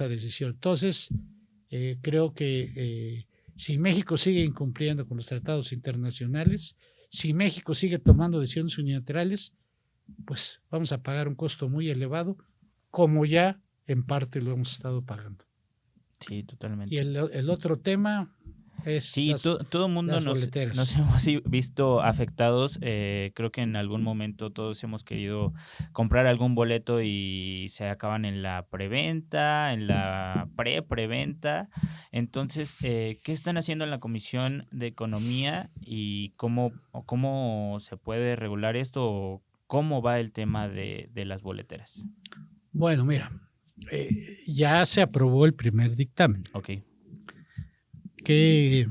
decisión. Entonces, creo que si México sigue incumpliendo con los tratados internacionales, si México sigue tomando decisiones unilaterales, pues vamos a pagar un costo muy elevado, como ya en parte lo hemos estado pagando. Sí, totalmente. Y el otro tema es sí, todo el mundo nos hemos visto afectados. Creo que en algún momento todos hemos querido comprar algún boleto y se acaban en la preventa, en la preventa. Entonces, ¿qué están haciendo en la Comisión de Economía y cómo se puede regular esto o cómo va el tema de las boleteras? Bueno, mira, ya se aprobó el primer dictamen. Okay. ¿Qué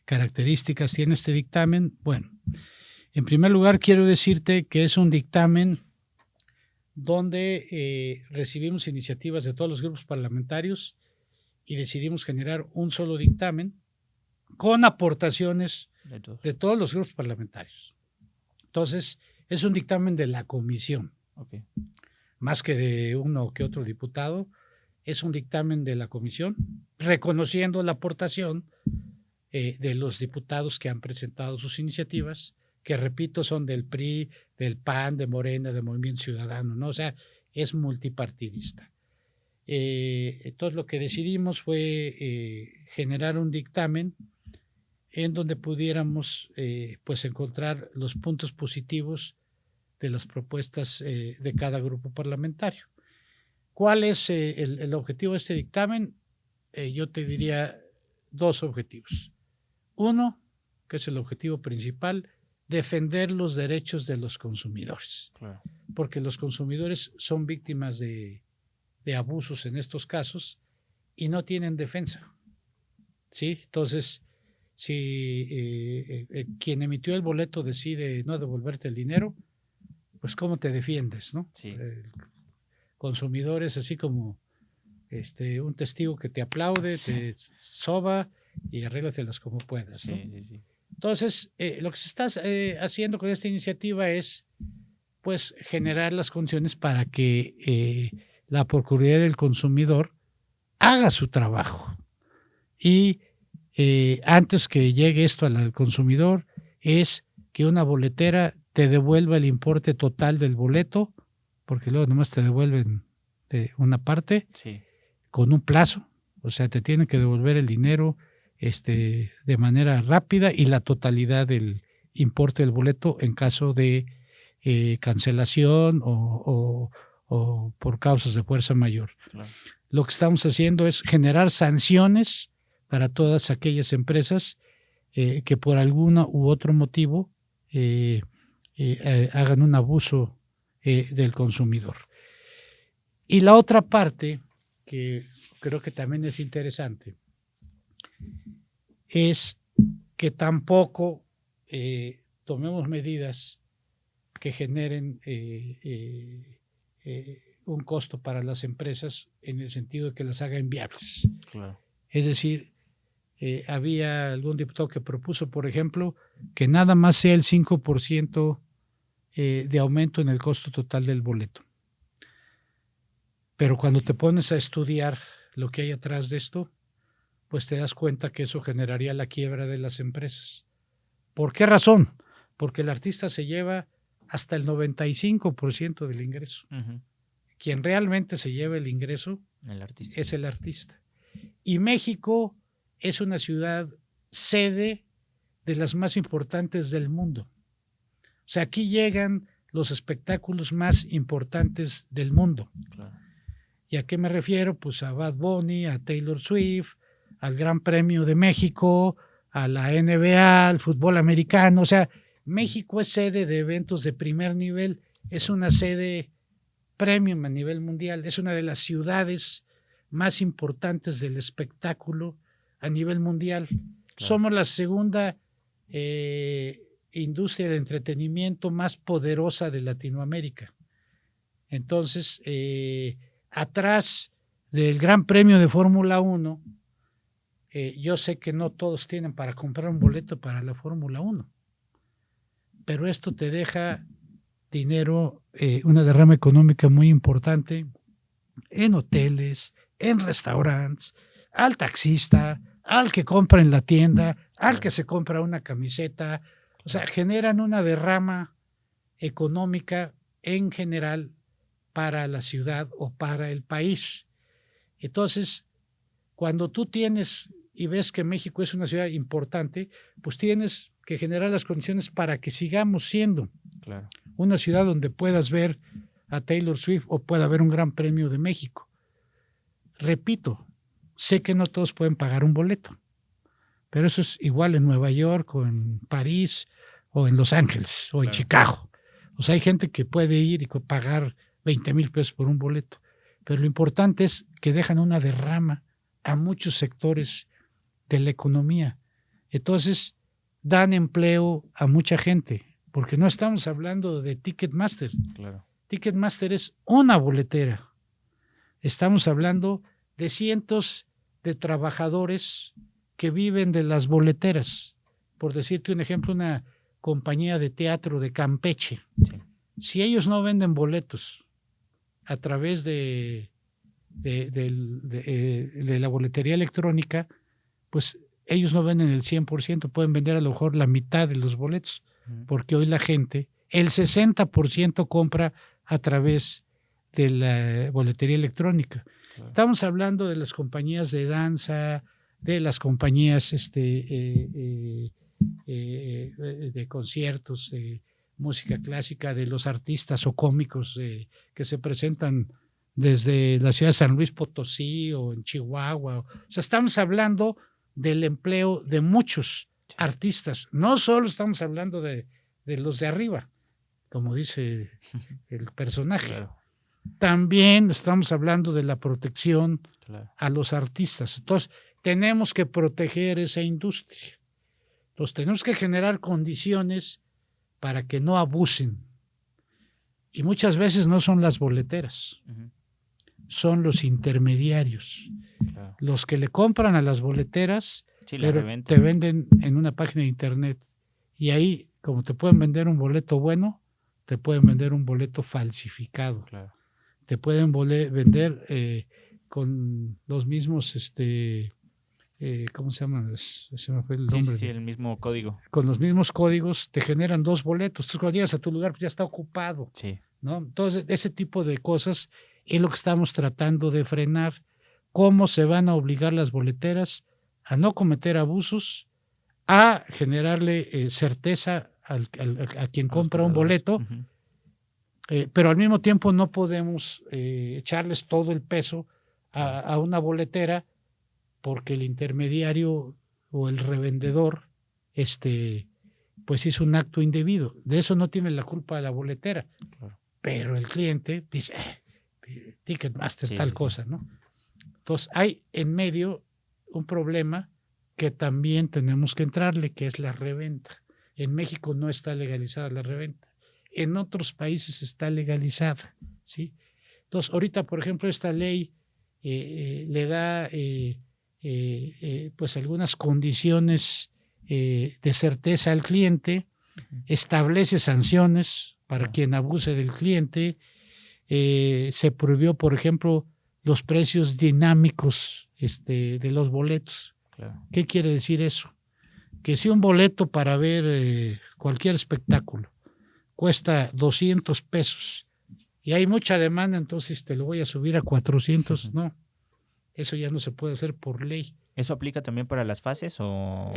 características tiene este dictamen? Bueno, en primer lugar quiero decirte que es un dictamen donde recibimos iniciativas de todos los grupos parlamentarios y decidimos generar un solo dictamen con aportaciones de todos los grupos parlamentarios. Entonces, Es un dictamen de la comisión, Okay. más que de uno que otro diputado. Es un dictamen de la comisión, reconociendo la aportación de los diputados que han presentado sus iniciativas, que repito, son del PRI, del PAN, de Morena, de Movimiento Ciudadano, ¿no? O sea, es multipartidista. Entonces lo que decidimos fue generar un dictamen en donde pudiéramos pues encontrar los puntos positivos de las propuestas de cada grupo parlamentario. ¿Cuál es el objetivo de este dictamen? Yo te diría 2 objetivos. Uno, que es el objetivo principal, defender los derechos de los consumidores, Claro. porque los consumidores son víctimas de abusos en estos casos y no tienen defensa, ¿sí? Entonces, si quien emitió el boleto decide no devolverte el dinero, pues ¿cómo te defiendes, no? Sí. El consumidor es así como un testigo que te aplaude, te soba y arréglatelas como puedas, ¿no? Sí, sí, sí. Entonces, lo que se está haciendo con esta iniciativa es, pues, generar las condiciones para que la Procuraduría del Consumidor haga su trabajo. Y antes que llegue esto al consumidor, es que una boletera te devuelva el importe total del boleto, porque luego nomás te devuelven una parte, Sí. con un plazo, o sea, te tienen que devolver el dinero de manera rápida y la totalidad del importe del boleto en caso de cancelación o por causas de fuerza mayor. Claro. Lo que estamos haciendo es generar sanciones para todas aquellas empresas que por alguno u otro motivo hagan un abuso del consumidor. Y la otra parte, que creo que también es interesante, es que tampoco tomemos medidas que generen un costo para las empresas en el sentido de que las haga inviables. Claro. Es decir, había algún diputado que propuso, por ejemplo, que nada más sea el 5% de aumento en el costo total del boleto. Pero cuando te pones a estudiar lo que hay atrás de esto, pues te das cuenta que eso generaría la quiebra de las empresas. ¿Por qué razón? Porque el artista se lleva hasta el 95% del ingreso. Uh-huh. Quien realmente se lleva el ingreso El artista. es el artista. Y México es una ciudad sede de las más importantes del mundo. O sea, aquí llegan los espectáculos más importantes del mundo. Claro. ¿Y a qué me refiero? Pues a Bad Bunny, a Taylor Swift, al Gran Premio de México, a la NBA, al fútbol americano. O sea, México es sede de eventos de primer nivel, es una sede premium a nivel mundial, es una de las ciudades más importantes del espectáculo a nivel mundial. Claro. Somos la segunda industria de entretenimiento más poderosa de Latinoamérica. Entonces, atrás del Gran Premio de Fórmula 1, yo sé que no todos tienen para comprar un boleto para la Fórmula 1, pero esto te deja dinero, una derrama económica muy importante en hoteles, en restaurantes, al taxista, al que compra en la tienda, al que se compra una camiseta. O sea, generan una derrama económica en general para la ciudad o para el país. Entonces, cuando tú tienes y ves que México es una ciudad importante, pues tienes que generar las condiciones para que sigamos siendo Claro. una ciudad donde puedas ver a Taylor Swift o pueda haber un Gran Premio de México. Repito, sé que no todos pueden pagar un boleto, pero eso es igual en Nueva York o en París o en Los Ángeles o en Chicago. O sea, hay gente que puede ir y pagar 20,000 pesos por un boleto, pero lo importante es que dejan una derrama a muchos sectores de la economía. Entonces, dan empleo a mucha gente, porque no estamos hablando de Ticketmaster. Claro. Ticketmaster es una boletera. Estamos hablando de cientos de trabajadores que viven de las boleteras. Por decirte un ejemplo, compañía de teatro de Campeche. Sí. Si ellos no venden boletos a través de la boletería electrónica, pues ellos no venden el 100%, pueden vender a lo mejor la mitad de los boletos, porque hoy la gente, el 60% compra a través de la boletería electrónica. Claro. Estamos hablando de las compañías de danza, de las compañías de conciertos, de música clásica, de los artistas o cómicos que se presentan desde la ciudad de San Luis Potosí o en Chihuahua. O sea, estamos hablando del empleo de muchos artistas. No solo estamos hablando de los de arriba, como dice el personaje. Claro. También estamos hablando de la protección a los artistas. Entonces, tenemos que proteger esa industria. Entonces, tenemos que generar condiciones para que no abusen. Y muchas veces no son las boleteras, son los intermediarios. Claro. Los que le compran a las boleteras, pero te venden en una página de internet. Y ahí, como te pueden vender un boleto bueno, te pueden vender un boleto falsificado. Claro. Te pueden vender con los mismos, ¿cómo se llama? Se me fue el nombre. Sí, el mismo código. Con los mismos códigos te generan 2 boletos. Entonces, cuando llegas a tu lugar, pues ya está ocupado. Sí. ¿No? Entonces, ese tipo de cosas es lo que estamos tratando de frenar. ¿Cómo se van a obligar las boleteras a no cometer abusos, a generarle certeza a quien compra un boleto? Pero al mismo tiempo no podemos echarles todo el peso a una boletera, porque el intermediario o el revendedor pues hizo un acto indebido. De eso no tiene la culpa la boletera. Claro. Pero el cliente dice, Ticketmaster, tal cosa, ¿no? Entonces hay en medio un problema que también tenemos que entrarle, que es la reventa. En México no está legalizada la reventa. En otros países está legalizada, ¿sí? Entonces, ahorita, por ejemplo, esta ley le da pues algunas condiciones de certeza al cliente, establece sanciones para quien abuse del cliente, se prohibió, por ejemplo, los precios dinámicos de los boletos. Claro. ¿Qué quiere decir eso? Que si un boleto para ver cualquier espectáculo cuesta 200 pesos y hay mucha demanda, entonces te lo voy a subir a 400. No, eso ya no se puede hacer por ley. ¿Eso aplica también para las fases o...?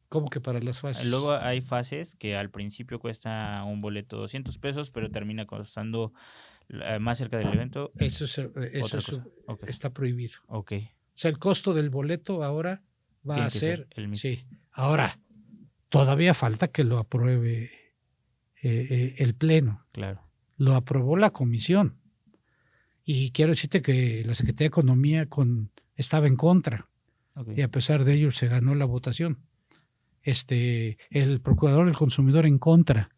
¿Cómo que para las fases? Luego hay fases que al principio cuesta un boleto 200 pesos, pero termina costando más cerca del evento. Eso okay. Está prohibido. Okay. O sea, el costo del boleto ahora va a ser el mismo. Sí. Ahora, todavía falta que lo apruebe el Pleno. Claro. Lo aprobó la Comisión. Y quiero decirte que la Secretaría de Economía estaba en contra. Okay. Y a pesar de ello se ganó la votación. El Procurador del Consumidor en contra.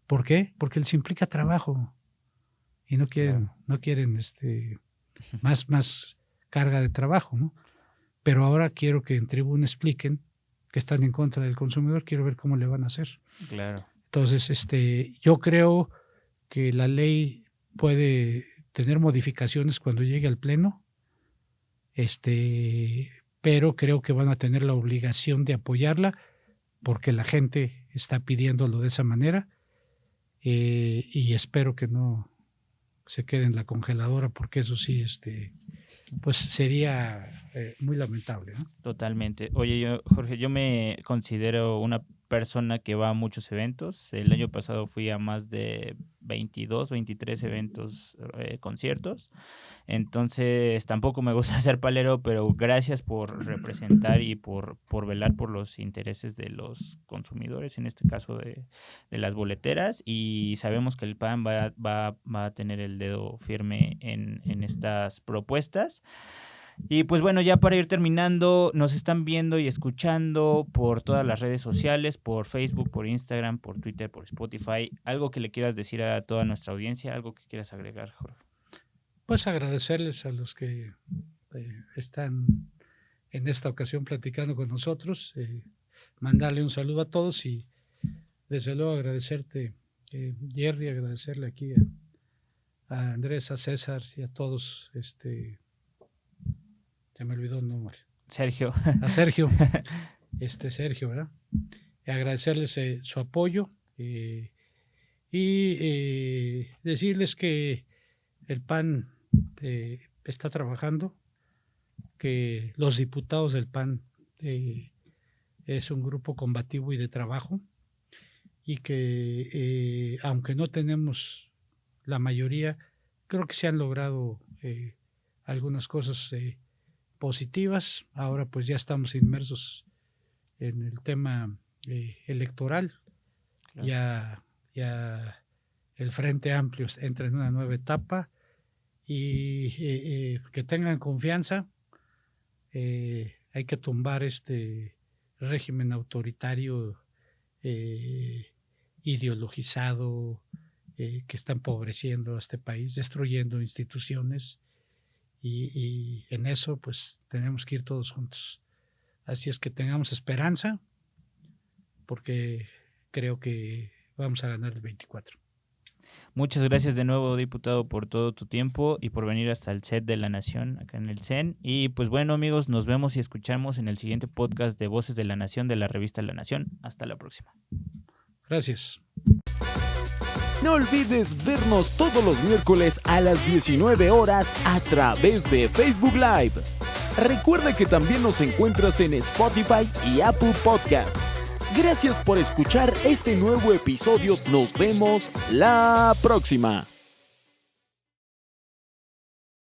¿Por qué? Porque les implica trabajo. Y no quieren más carga de trabajo, ¿no? Pero ahora quiero que en tribuna expliquen que están en contra del consumidor. Quiero ver cómo le van a hacer. Claro. Entonces, yo creo que la ley puede tener modificaciones cuando llegue al Pleno, pero creo que van a tener la obligación de apoyarla porque la gente está pidiéndolo de esa manera, y espero que no se quede en la congeladora, porque eso sí, pues sería muy lamentable, ¿no? Totalmente. Oye, Jorge, yo me considero una persona que va a muchos eventos. El año pasado fui a más de 22, 23 eventos, conciertos. Entonces, tampoco me gusta ser palero, pero gracias por representar y por velar por los intereses de los consumidores, en este caso de las boleteras. Y sabemos que el PAN va a tener el dedo firme en estas propuestas. Y pues bueno, ya para ir terminando, nos están viendo y escuchando por todas las redes sociales, por Facebook, por Instagram, por Twitter, por Spotify. ¿Algo que le quieras decir a toda nuestra audiencia? ¿Algo que quieras agregar, Jorge? Pues agradecerles a los que están en esta ocasión platicando con nosotros, mandarle un saludo a todos y desde luego agradecerte, Jerry, agradecerle aquí a Andrés, a César y a todos, se me olvidó el nombre. Sergio. A Sergio, Sergio, ¿verdad? Agradecerles su apoyo y decirles que el PAN está trabajando, que los diputados del PAN es un grupo combativo y de trabajo, y que aunque no tenemos la mayoría, creo que se han logrado algunas cosas positivas. Ahora pues ya estamos inmersos en el tema electoral. Claro. Ya el Frente Amplio entra en una nueva etapa y que tengan confianza. Hay que tumbar este régimen autoritario ideologizado que está empobreciendo a este país, destruyendo instituciones, y en eso pues tenemos que ir todos juntos. Así es que tengamos esperanza, porque creo que vamos a ganar el 24. Muchas gracias de nuevo, diputado, por todo tu tiempo y por venir hasta el set de La Nación, acá en el CEN. Y pues bueno, amigos, nos vemos y escuchamos en el siguiente podcast de Voces de la Nación de la revista La Nación. Hasta la próxima. Gracias. No olvides vernos todos los miércoles a las 19 horas a través de Facebook Live. Recuerda que también nos encuentras en Spotify y Apple Podcast. Gracias por escuchar este nuevo episodio. Nos vemos la próxima.